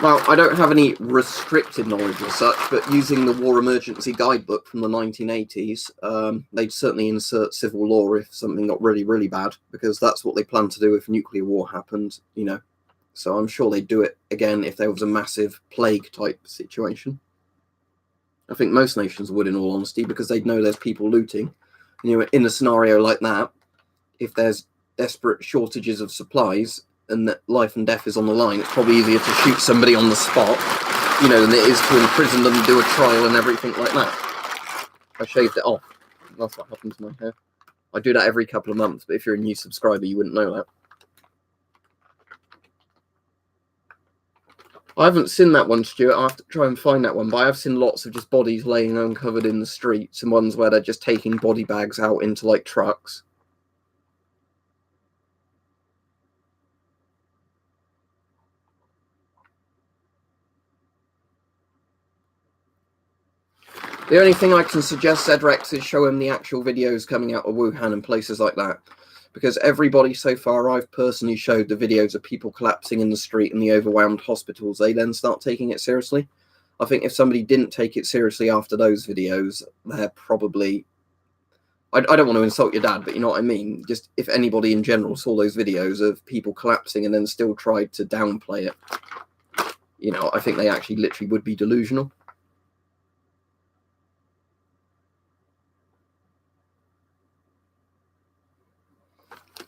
Well, I don't have any restricted knowledge as such, but using the War Emergency Guidebook from the 1980s, they'd certainly insert civil law if something got really, really bad, because that's what they planned to do if nuclear war happened, So I'm sure they'd do it again if there was a massive plague type situation. I think most nations would, in all honesty, because they'd know there's people looting. In a scenario like that, if there's desperate shortages of supplies, and that life and death is on the line, it's probably easier to shoot somebody on the spot, you know, than it is to imprison them, do a trial and everything like that. I shaved it off. That's what happened to my hair. I do that every couple of months, but if you're a new subscriber, you wouldn't know that. I haven't seen that one, Stuart. I have to try and find that one, but I have seen lots of just bodies laying uncovered in the streets, and ones where they're just taking body bags out into, like, trucks. The only thing I can suggest, Zedrex, is show him the actual videos coming out of Wuhan and places like that. Because everybody so far I've personally showed the videos of people collapsing in the street and the overwhelmed hospitals, they then start taking it seriously. I think if somebody didn't take it seriously after those videos, they're probably... I don't want to insult your dad, but you know what I mean? Just if anybody in general saw those videos of people collapsing and then still tried to downplay it, you know, I think they actually literally would be delusional.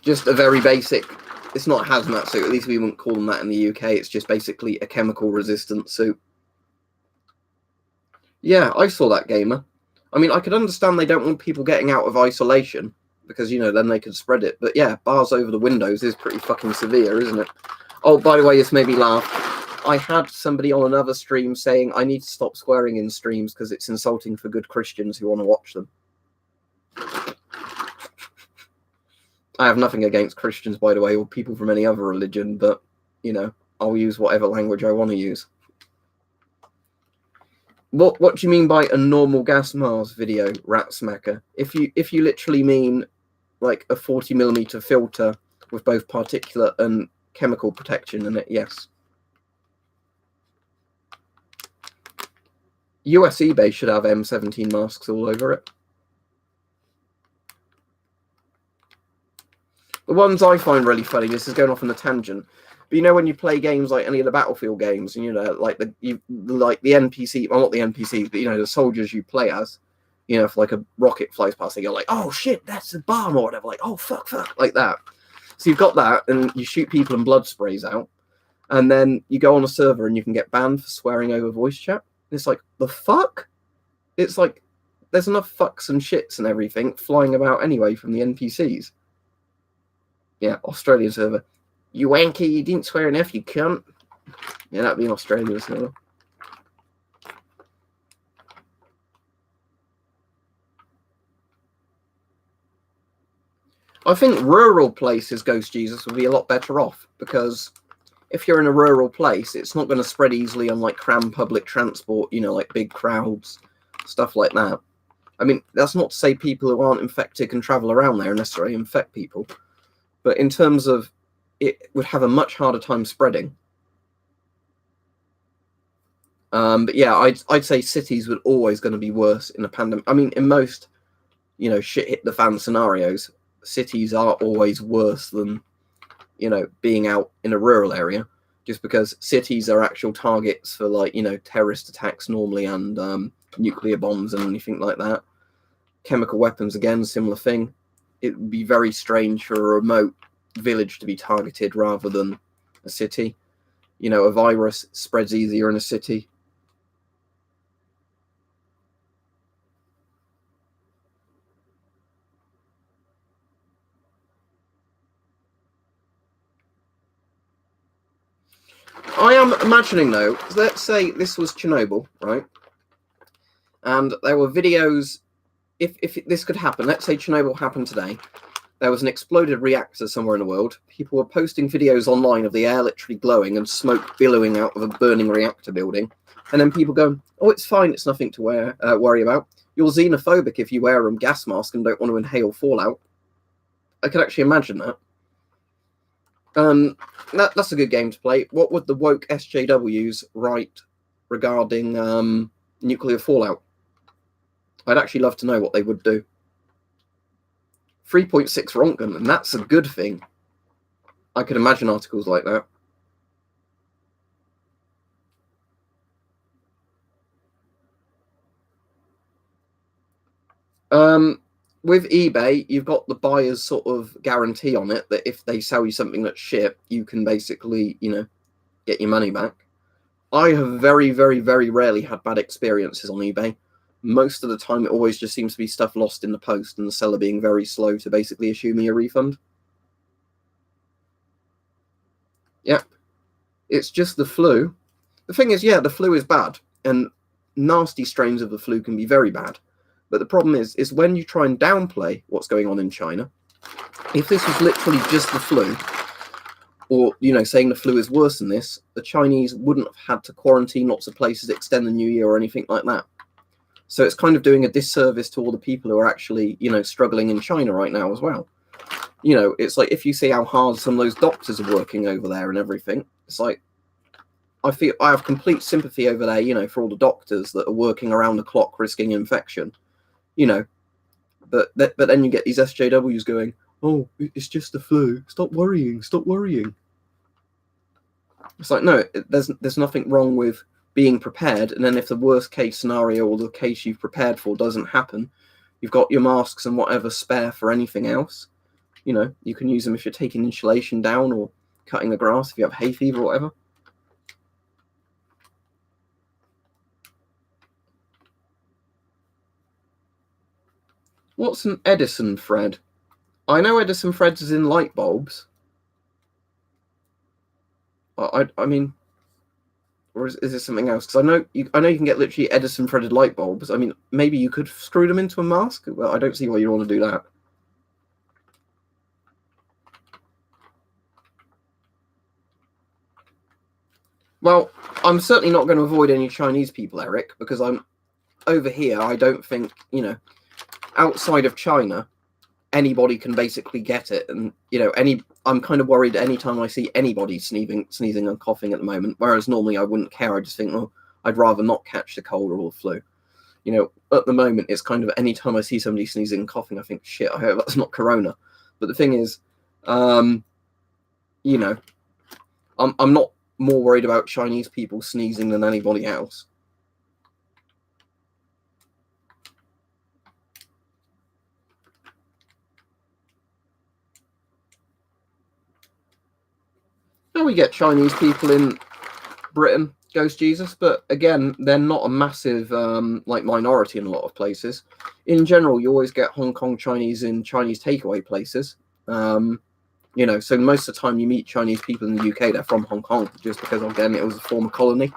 Just a very basic, it's not a hazmat suit, at least we wouldn't call them that in the UK, it's just basically a chemical resistant suit. Yeah, I saw that, gamer. I mean, I could understand they don't want people getting out of isolation, because, you know, then they could spread it. But yeah, bars over the windows is pretty fucking severe, isn't it? Oh, by the way, this made me laugh. I had somebody on another stream saying I need to stop swearing in streams because it's insulting for good Christians who want to watch them. I have nothing against Christians, by the way, or people from any other religion, but, you know, I'll use whatever language I want to use. What do you mean by a normal gas mask video, rat smacker? If you literally mean like a 40mm filter with both particulate and chemical protection in it, yes. US eBay should have M17 masks all over it. The ones I find really funny, this is going off on a tangent, but you know when you play games like any of the Battlefield games, and you know, like the NPC, well not the NPCs, but you know, the soldiers you play as, you know, if like a rocket flies past, you're like, oh shit, that's a bomb or whatever, like, oh fuck, like that. So you've got that, and you shoot people and blood sprays out, and then you go on a server and you can get banned for swearing over voice chat. And it's like, the fuck? It's like, there's enough fucks and shits and everything flying about anyway from the NPCs. Yeah, Australian server. You wanky, you didn't swear enough, you cunt. Yeah, that'd be an Australian server. I think rural places, Ghost Jesus, would be a lot better off, because if you're in a rural place, it's not going to spread easily on like cram public transport, you know, like big crowds, stuff like that. I mean, that's not to say people who aren't infected can travel around there and necessarily infect people. But in terms of, it would have a much harder time spreading. But yeah, I'd say cities would always going to be worse in a pandemic. I mean, in most, you know, shit hit the fan scenarios, cities are always worse than, you know, being out in a rural area, just because cities are actual targets for, like, you know, terrorist attacks normally, and nuclear bombs and anything like that. Chemical weapons, again, similar thing. It would be very strange for a remote village to be targeted rather than a city. You know, a virus spreads easier in a city. I am imagining, though, let's say this was Chernobyl, right? And there were videos, if this could happen, let's say Chernobyl happened today, there was an exploded reactor somewhere in the world, people were posting videos online of the air literally glowing and smoke billowing out of a burning reactor building, and then people go, oh, it's fine, it's nothing to worry about. You're xenophobic if you wear a gas mask and don't want to inhale fallout. I could actually imagine that. That's a good game to play. What would the woke SJWs write regarding nuclear fallout? I'd actually love to know what they would do. 3.6 Rontgen, and that's a good thing. I could imagine articles like that. with eBay, you've got the buyer's sort of guarantee on it that if they sell you something that's shit, you can basically, get your money back. I have very, very, very rarely had bad experiences on eBay. Most of the time, it always just seems to be stuff lost in the post and the seller being very slow to basically issue me a refund. Yep. It's just the flu. The thing is, yeah, the flu is bad, and nasty strains of the flu can be very bad. But the problem is when you try and downplay what's going on in China, if this was literally just the flu, or, saying the flu is worse than this, the Chinese wouldn't have had to quarantine lots of places, extend the new year or anything like that. So it's kind of doing a disservice to all the people who are actually, struggling in China right now as well. It's like if you see how hard some of those doctors are working over there and everything, it's like, I have complete sympathy over there, for all the doctors that are working around the clock risking infection, but then you get these SJWs going, oh, it's just the flu. Stop worrying. Stop worrying. It's like, no, there's nothing wrong with being prepared. And then if the worst case scenario or the case you've prepared for doesn't happen, you've got your masks and whatever spare for anything else. You can use them if you're taking insulation down or cutting the grass if you have hay fever or whatever. What's an Edison thread? I know Edison threads is in light bulbs. I mean, or is this something else? Because I know you can get literally Edison threaded light bulbs. I mean, maybe you could screw them into a mask. Well, I don't see why you want to do that. Well, I'm certainly not going to avoid any Chinese people, Eric, because I'm over here. I don't think, outside of China, anybody can basically get it. And, I'm kind of worried anytime I see anybody sneezing and coughing at the moment, whereas normally I wouldn't care. I just think, well, I'd rather not catch the cold or the flu. At the moment, it's kind of anytime I see somebody sneezing and coughing, I think, shit, I hope that's not corona. But the thing is, I'm not more worried about Chinese people sneezing than anybody else. Now we get Chinese people in Britain, Ghost Jesus, but again, they're not a massive minority in a lot of places. In general, you always get Hong Kong Chinese in Chinese takeaway places. So most of the time you meet Chinese people in the UK, they're from Hong Kong, just because, again, it was a former colony.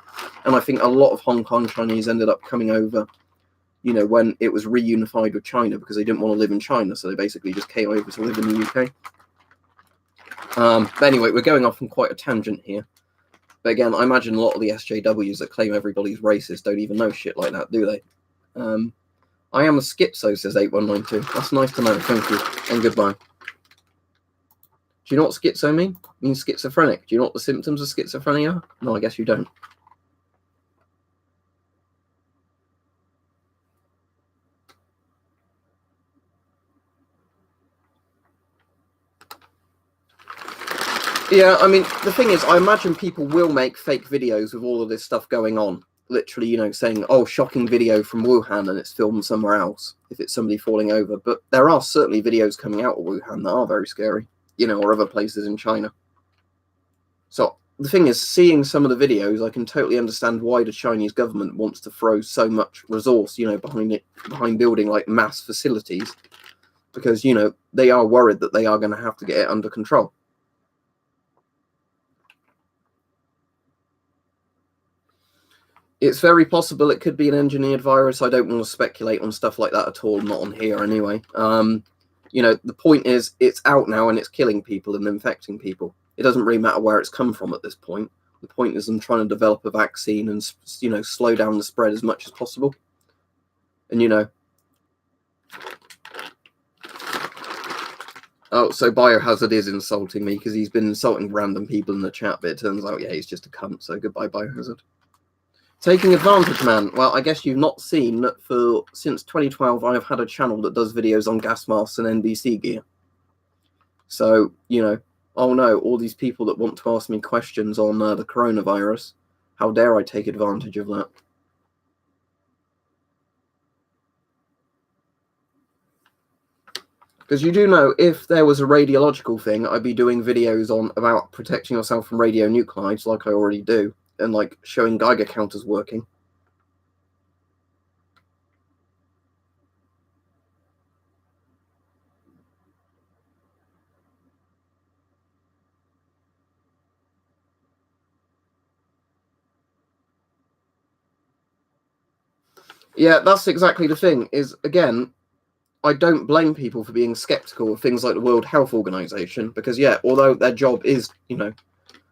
And I think a lot of Hong Kong Chinese ended up coming over, when it was reunified with China, because they didn't want to live in China. So they basically just came over to live in the UK. But anyway, we're going off on quite a tangent here. But again, I imagine a lot of the SJWs that claim everybody's racist don't even know shit like that, do they? I am a schizo, says 8192. That's nice to know. Thank you. And goodbye. Do you know what schizo mean? It means schizophrenic. Do you know what the symptoms of schizophrenia are? No, I guess you don't. Yeah, I mean, the thing is, I imagine people will make fake videos with all of this stuff going on. Literally, saying, oh, shocking video from Wuhan and it's filmed somewhere else, if it's somebody falling over. But there are certainly videos coming out of Wuhan that are very scary, or other places in China. So the thing is, seeing some of the videos, I can totally understand why the Chinese government wants to throw so much resource, behind building like mass facilities, because, they are worried that they are going to have to get it under control. It's very possible it could be an engineered virus. I don't want to speculate on stuff like that at all, not on here anyway. The point is, it's out now and it's killing people and infecting people. It doesn't really matter where it's come from at this point. The point is I'm trying to develop a vaccine and, slow down the spread as much as possible. And, oh, so Biohazard is insulting me because he's been insulting random people in the chat, but it turns out, yeah, he's just a cunt, so goodbye, Biohazard. Taking advantage, man. Well, I guess you've not seen that since 2012, I've had a channel that does videos on gas masks and NBC gear. So, oh no, all these people that want to ask me questions on the coronavirus, how dare I take advantage of that? Because you do know, if there was a radiological thing, I'd be doing videos about protecting yourself from radionuclides, like I already do, and like showing Geiger counters working. Yeah, that's exactly the thing. Is again, I don't blame people for being skeptical of things like the World Health Organization, because yeah, although their job is,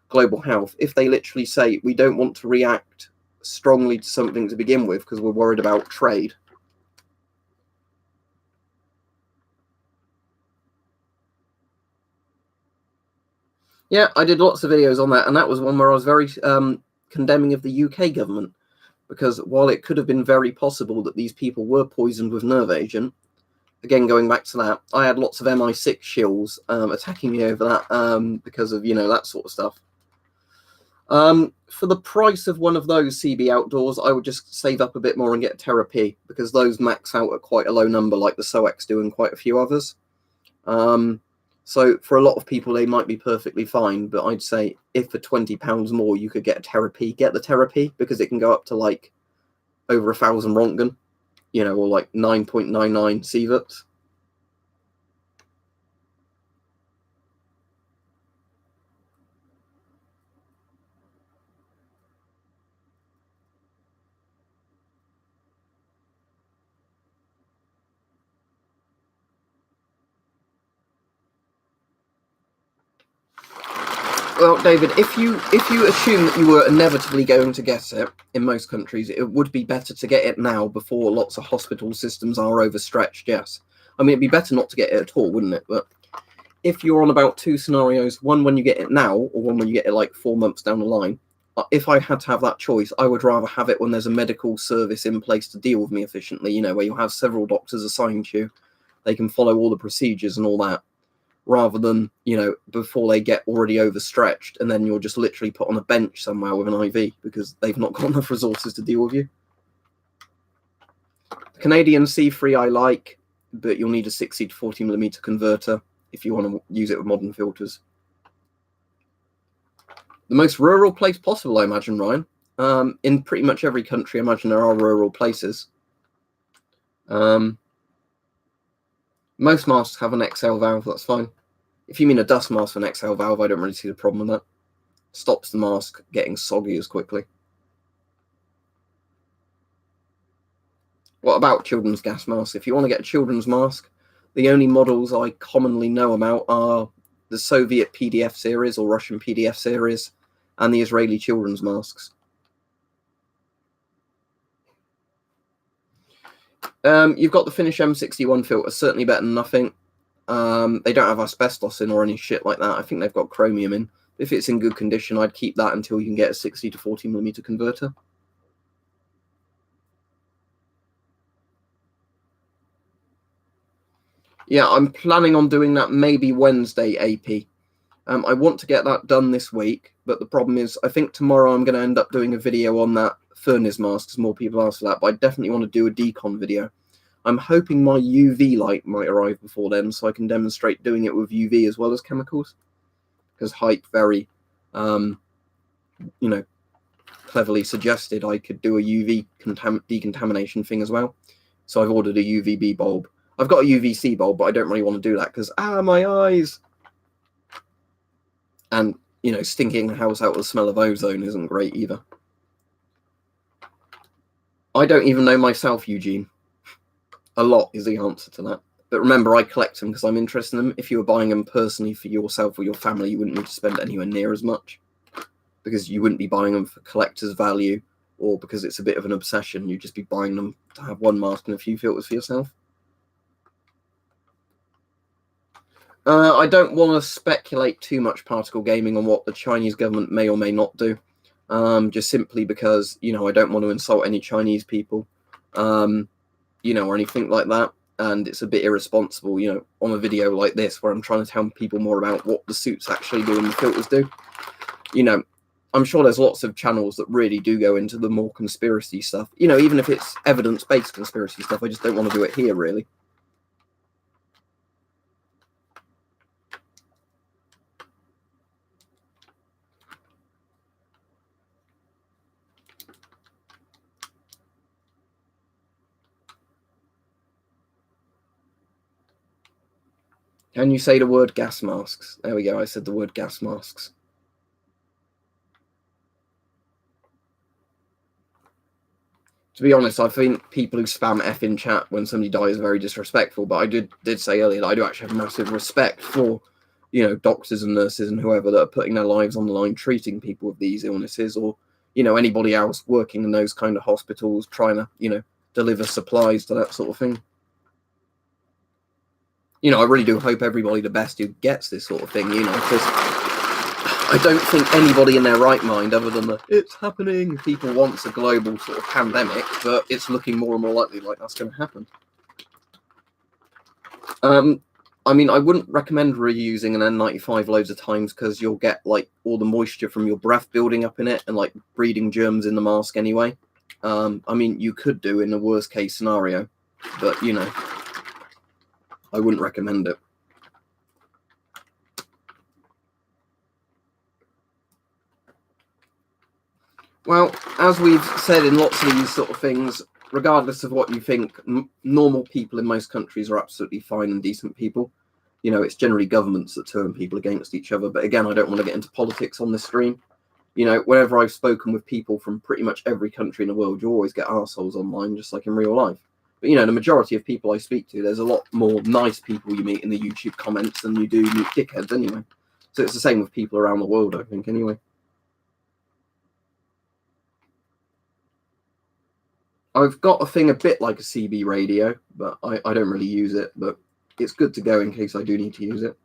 global health, if they literally say we don't want to react strongly to something to begin with because we're worried about trade. Yeah, I did lots of videos on that, and that was one where I was very condemning of the UK government, because while it could have been very possible that these people were poisoned with nerve agent, again, going back to that, I had lots of MI6 shills attacking me over that because of, that sort of stuff. For the price of one of those CB Outdoors, I would just save up a bit more and get Therapy, because those max out at quite a low number, like the SOEX do and quite a few others. So for a lot of people, they might be perfectly fine, but I'd say if for £20 more you could get a Therapy, get the Therapy, because it can go up to like over 1,000 Rontgen, or like 9.99 sieverts. Well, David, if you assume that you were inevitably going to get it, in most countries, it would be better to get it now before lots of hospital systems are overstretched, yes. I mean, it'd be better not to get it at all, wouldn't it? But if you're on about two scenarios, one when you get it now, or one when you get it like 4 months down the line, if I had to have that choice, I would rather have it when there's a medical service in place to deal with me efficiently, where you have several doctors assigned to you, they can follow all the procedures and all that, rather than, before they get already overstretched and then you're just literally put on a bench somewhere with an IV because they've not got enough resources to deal with you. The Canadian C3 I like, but you'll need a 60 to 40mm converter if you want to use it with modern filters. The most rural place possible, I imagine, Ryan. In pretty much every country, I imagine there are rural places. Most masks have an exhale valve, that's fine. If you mean a dust mask with an exhale valve, I don't really see the problem with that. Stops the mask getting soggy as quickly. What about children's gas masks? If you want to get a children's mask, the only models I commonly know about are the Soviet PDF series or Russian PDF series and the Israeli children's masks. You've got the Finnish M61 filter, certainly better than nothing. They don't have asbestos in or any shit like that. I think they've got chromium in. If it's in good condition, I'd keep that until you can get a 60 to 40mm converter. Yeah, I'm planning on doing that maybe Wednesday, AP. I want to get that done this week, but the problem is I think tomorrow I'm going to end up doing a video on that furnace mask because more people ask for that, but I definitely want to do a decon video. I'm hoping my UV light might arrive before then so I can demonstrate doing it with UV as well as chemicals, because Hype very, cleverly suggested I could do a UV decontamination thing as well. So I've ordered a UVB bulb. I've got a UVC bulb, but I don't really want to do that because, my eyes. And, stinking the house out with the smell of ozone isn't great either. I don't even know myself, Eugene. A lot is the answer to that. But remember, I collect them because I'm interested in them. If you were buying them personally for yourself or your family, you wouldn't need to spend anywhere near as much, because you wouldn't be buying them for collector's value or because it's a bit of an obsession. You'd just be buying them to have one mask and a few filters for yourself. I don't want to speculate too much particle gaming on what the Chinese government may or may not do, just simply because, I don't want to insult any Chinese people, or anything like that. And it's a bit irresponsible, on a video like this where I'm trying to tell people more about what the suits actually do and the filters do. I'm sure there's lots of channels that really do go into the more conspiracy stuff, even if it's evidence-based conspiracy stuff. I just don't want to do it here, really. Can you say the word gas masks? There we go, I said the word gas masks. To be honest, I think people who spam F in chat when somebody dies are very disrespectful, but I did say earlier that I do actually have massive respect for, doctors and nurses and whoever that are putting their lives on the line treating people with these illnesses, or, anybody else working in those kind of hospitals trying to, deliver supplies to that sort of thing. I really do hope everybody the best who gets this sort of thing, because I don't think anybody in their right mind, other than it's happening, people wants a global sort of pandemic, but it's looking more and more likely like that's going to happen. I mean, I wouldn't recommend reusing an N95 loads of times because you'll get like all the moisture from your breath building up in it and like breeding germs in the mask anyway. I mean, you could do in the worst case scenario, but I wouldn't recommend it. Well, as we've said in lots of these sort of things, regardless of what you think, normal people in most countries are absolutely fine and decent people. It's generally governments that turn people against each other. But again, I don't want to get into politics on this stream. Whenever I've spoken with people from pretty much every country in the world, you always get arseholes online, just like in real life. But, the majority of people I speak to, there's a lot more nice people you meet in the YouTube comments than you do meet dickheads anyway. So it's the same with people around the world, I think, anyway. I've got a thing a bit like a CB radio, but I don't really use it, but it's good to go in case I do need to use it.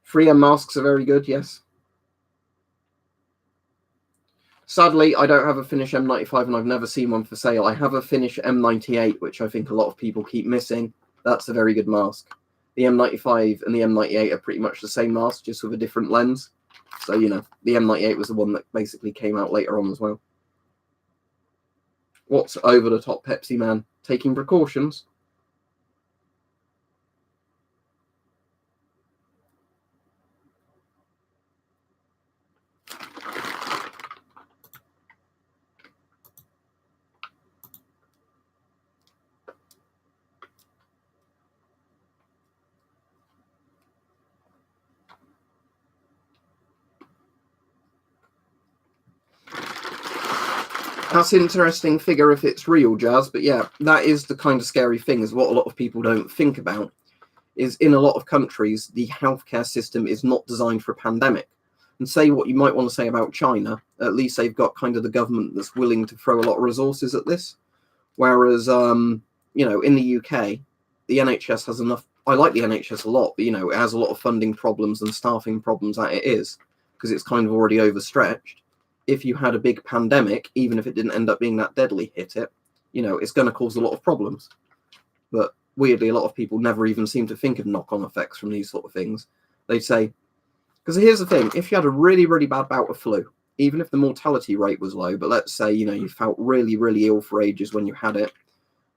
Free M masks are very good, yes. Sadly, I don't have a Finnish M95 and I've never seen one for sale. I have a Finnish M98, which I think a lot of people keep missing. That's a very good mask. The M95 and the M98 are pretty much the same mask, just with a different lens. So, the M98 was the one that basically came out later on as well. What's over the top, Pepsi Man? Taking precautions? That's an interesting figure if it's real, Jazz. But yeah, that is the kind of scary thing, is what a lot of people don't think about, is in a lot of countries, the healthcare system is not designed for a pandemic. And say what you might want to say about China, at least they've got kind of the government that's willing to throw a lot of resources at this. Whereas, in the UK, the NHS has enough. I like the NHS a lot, but, it has a lot of funding problems and staffing problems that it is, because it's kind of already overstretched. If you had a big pandemic, even if it didn't end up being that deadly, hit it, it's going to cause a lot of problems. But weirdly, a lot of people never even seem to think of knock-on effects from these sort of things. They'd say, because here's the thing, if you had a really, really bad bout of flu, even if the mortality rate was low, but let's say, you felt really, really ill for ages when you had it,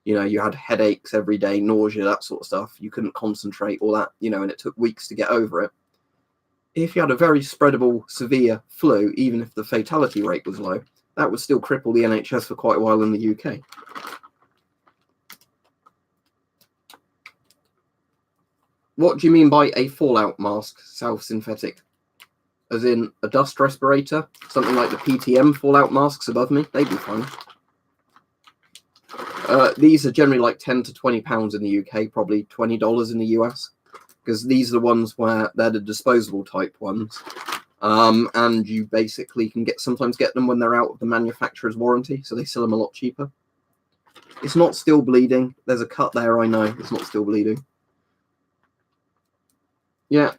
you had headaches every day, nausea, that sort of stuff, you couldn't concentrate, all that, and it took weeks to get over it. If you had a very spreadable, severe flu, even if the fatality rate was low, that would still cripple the NHS for quite a while in the UK. What do you mean by a fallout mask, self-synthetic? As in a dust respirator? Something like the PTM fallout masks above me? They'd be fine. These are generally like £10 to £20 in the UK, probably $20 in the US. Because these are the ones where they're the disposable type ones. And you basically can sometimes get them when they're out of the manufacturer's warranty, so they sell them a lot cheaper. It's not still bleeding. There's a cut there, I know. It's not still bleeding. Yeah,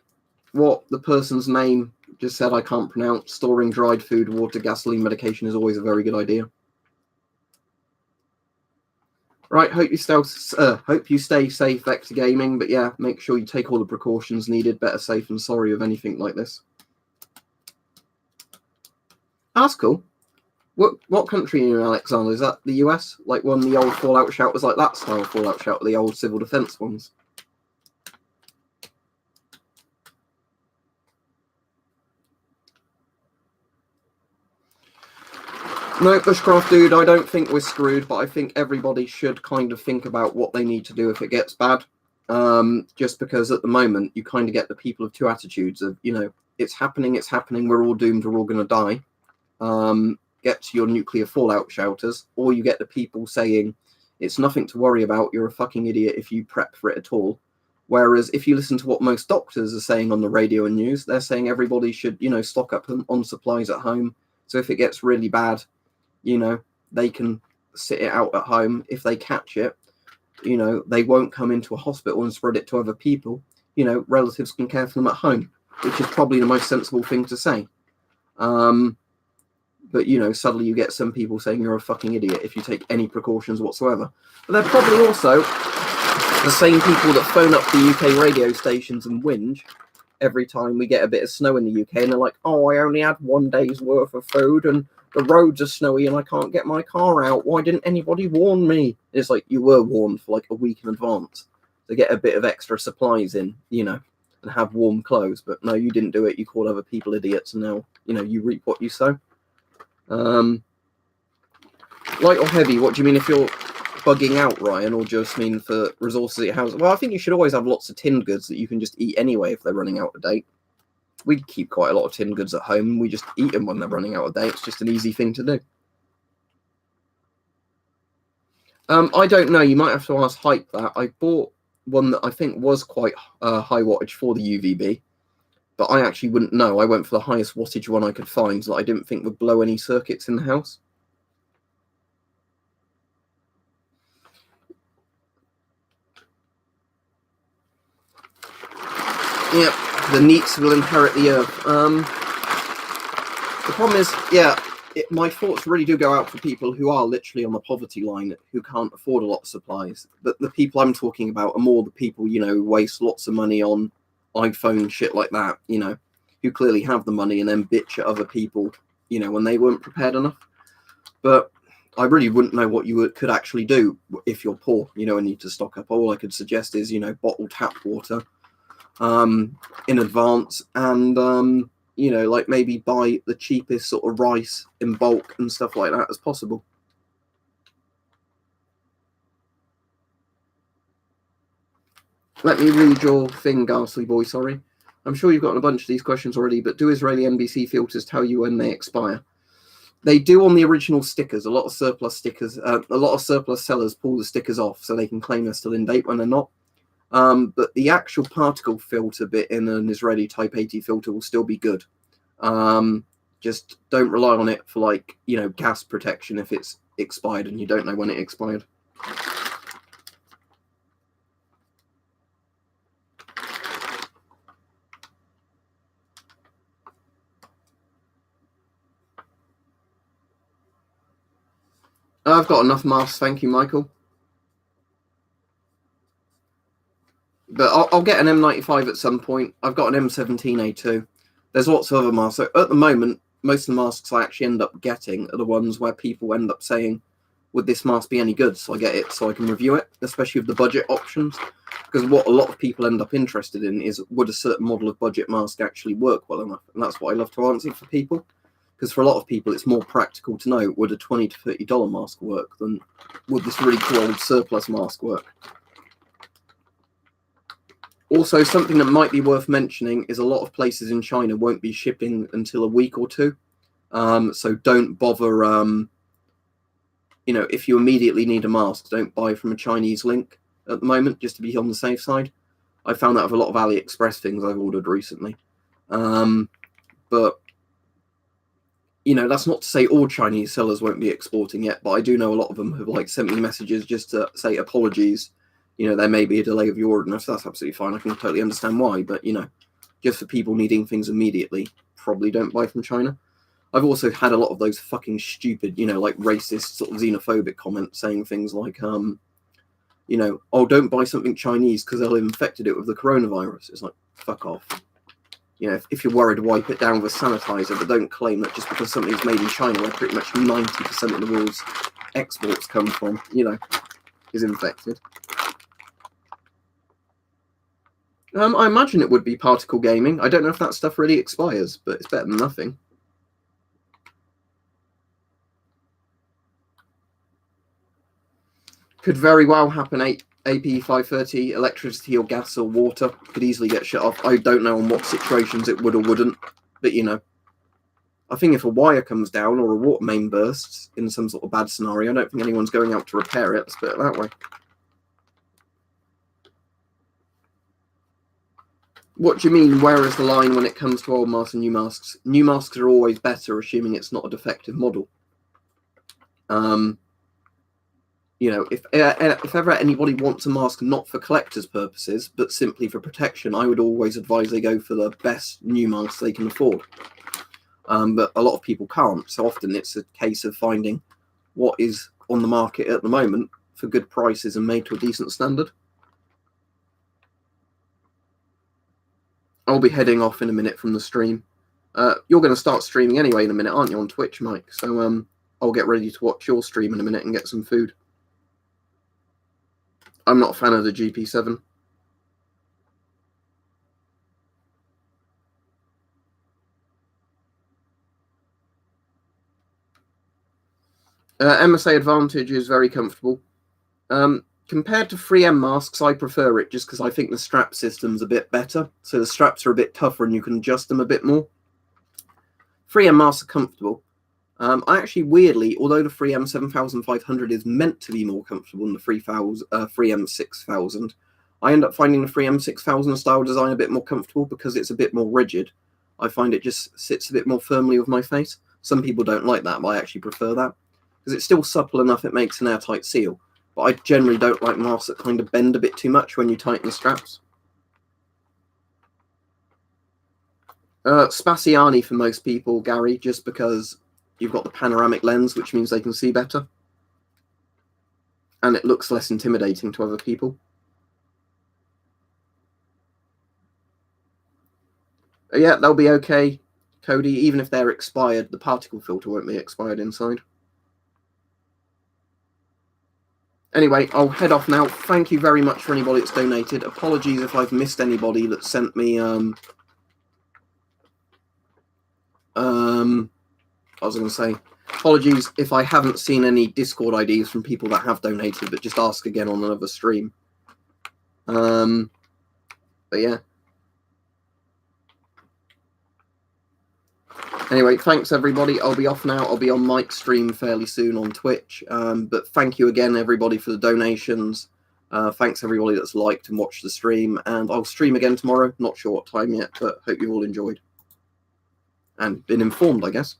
what the person's name just said I can't pronounce. Storing dried food, water, gasoline, medication is always a very good idea. Right, hope you stay safe, Vector Gaming, but yeah, make sure you take all the precautions needed. Better safe than sorry with anything like this. That's cool. What country are you in, Alexander? Is that the US? Like one of the old Fallout Shout was like that style Fallout Shout, the old civil defense ones? No, Bushcraft dude, I don't think we're screwed, but I think everybody should kind of think about what they need to do if it gets bad. Just because at the moment you kind of get the people of two attitudes of, it's happening, we're all doomed, we're all going to die. Get to your nuclear fallout shelters, or you get the people saying it's nothing to worry about, you're a fucking idiot if you prep for it at all. Whereas if you listen to what most doctors are saying on the radio and news, they're saying everybody should, stock up on supplies at home. So if it gets really bad, they can sit it out at home. If they catch it, they won't come into a hospital and spread it to other people. Relatives can care for them at home, which is probably the most sensible thing to say. But, suddenly you get some people saying you're a fucking idiot if you take any precautions whatsoever. But they're probably also the same people that phone up the UK radio stations and whinge every time we get a bit of snow in the UK. And they're like, oh, I only had 1 day's worth of food and the roads are snowy and I can't get my car out. Why didn't anybody warn me? It's like you were warned for like a week in advance to get a bit of extra supplies in, and have warm clothes. But no, you didn't do it. You called other people idiots and now, you reap what you sow. Light or heavy, what do you mean if you're bugging out, Ryan, or just mean for resources at your house? Well, I think you should always have lots of tinned goods that you can just eat anyway if they're running out of date. We keep quite a lot of tinned goods at home. We just eat them when they're running out of date. It's just an easy thing to do. I don't know. You might have to ask Hype that. I bought one that I think was quite high wattage for the UVB, but I actually wouldn't know. I went for the highest wattage one I could find that I didn't think would blow any circuits in the house. Yep, the neats will inherit the earth. The problem is, my thoughts really do go out for people who are literally on the poverty line, who can't afford a lot of supplies. But the people I'm talking about are more the people, who waste lots of money on iPhone shit like that, who clearly have the money and then bitch at other people, when they weren't prepared enough. But I really wouldn't know what you could actually do if you're poor, and need to stock up. All I could suggest is, bottled tap water in advance and, like maybe buy the cheapest sort of rice in bulk and stuff like that as possible. Let me read your thing, Ghastly Boy, sorry. I'm sure you've gotten a bunch of these questions already, but do Israeli NBC filters tell you when they expire? They do on the original stickers. A lot of surplus stickers, a lot of surplus sellers pull the stickers off so they can claim they're still in date when they're not. But the actual particle filter bit in an Israeli Type 80 filter will still be good. Just don't rely on it for gas protection if it's expired and you don't know when it expired. I've got enough masks, thank you, Michael. But I'll get an M95 at some point. I've got an M17A2. There's lots of other masks. So at the moment, most of the masks I actually end up getting are the ones where people end up saying, would this mask be any good? So I get it so I can review it, especially with the budget options. Because what a lot of people end up interested in is, would a certain model of budget mask actually work well enough? And that's what I love to answer for people. Because for a lot of people, it's more practical to know, would a $20 to $30 mask work than would this really cool old surplus mask work? Also, something that might be worth mentioning is a lot of places in China won't be shipping until a week or two. So don't bother, if you immediately need a mask, don't buy from a Chinese link at the moment, just to be on the safe side. I found that with a lot of AliExpress things I've ordered recently. But that's not to say all Chinese sellers won't be exporting yet, but I do know a lot of them have sent me messages just to say apologies. There may be a delay of your order, and so that's absolutely fine. I can totally understand why, but just for people needing things immediately, probably don't buy from China. I've also had a lot of those fucking stupid, racist, sort of xenophobic comments saying things like, oh, don't buy something Chinese because they'll have infected it with the coronavirus. It's like, fuck off. If you're worried, wipe it down with a sanitizer, but don't claim that just because something's made in China, where pretty much 90% of the world's exports come from, is infected. I imagine it would be particle gaming. I don't know if that stuff really expires, but it's better than nothing. Could very well happen. AP 530, electricity or gas or water could easily get shut off. I don't know on what situations it would or wouldn't, but you know, I think if a wire comes down or a water main bursts in some sort of bad scenario, I don't think anyone's going out to repair it. Let's put it that way. What do you mean, where is the line when it comes to old masks and new masks? New masks are always better, assuming it's not a defective model. You know, if ever anybody wants a mask not for collector's purposes, but simply for protection, I would always advise they go for the best new masks they can afford. But a lot of people can't, so often it's a case of finding what is on the market at the moment for good prices and made to a decent standard. I'll be heading off in a minute from the stream. You're going to start streaming anyway in a minute, aren't you, on Twitch, Mike? So I'll get ready to watch your stream in a minute and get some food. I'm not a fan of the GP7. MSA Advantage is very comfortable. Compared to 3M masks, I prefer it just because I think the strap system's a bit better. So the straps are a bit tougher and you can adjust them a bit more. 3M masks are comfortable. I actually, weirdly, although the 3M 7500 is meant to be more comfortable than the 3M 6000, I end up finding the 3M 6000 style design a bit more comfortable because it's a bit more rigid. I find it just sits a bit more firmly with my face. Some people don't like that, but I actually prefer that because it's still supple enough it makes an airtight seal. But I generally don't like masks that kind of bend a bit too much when you tighten the straps. Spaziani for most people, Gary, just because you've got the panoramic lens, which means they can see better. And it looks less intimidating to other people. Yeah, they'll be okay, Cody. Even if they're expired, the particle filter won't be expired inside. Anyway, I'll head off now. Thank you very much for anybody that's donated. Apologies if I've missed anybody that sent me I was going to say, apologies if I haven't seen any Discord IDs from people that have donated, but just ask again on another stream. But yeah. Anyway, thanks everybody. I'll be off now. I'll be on Mike's stream fairly soon on Twitch. But thank you again, everybody, for the donations. Thanks everybody that's liked and watched the stream. And I'll stream again tomorrow. Not sure what time yet, but hope you all enjoyed. And been informed, I guess.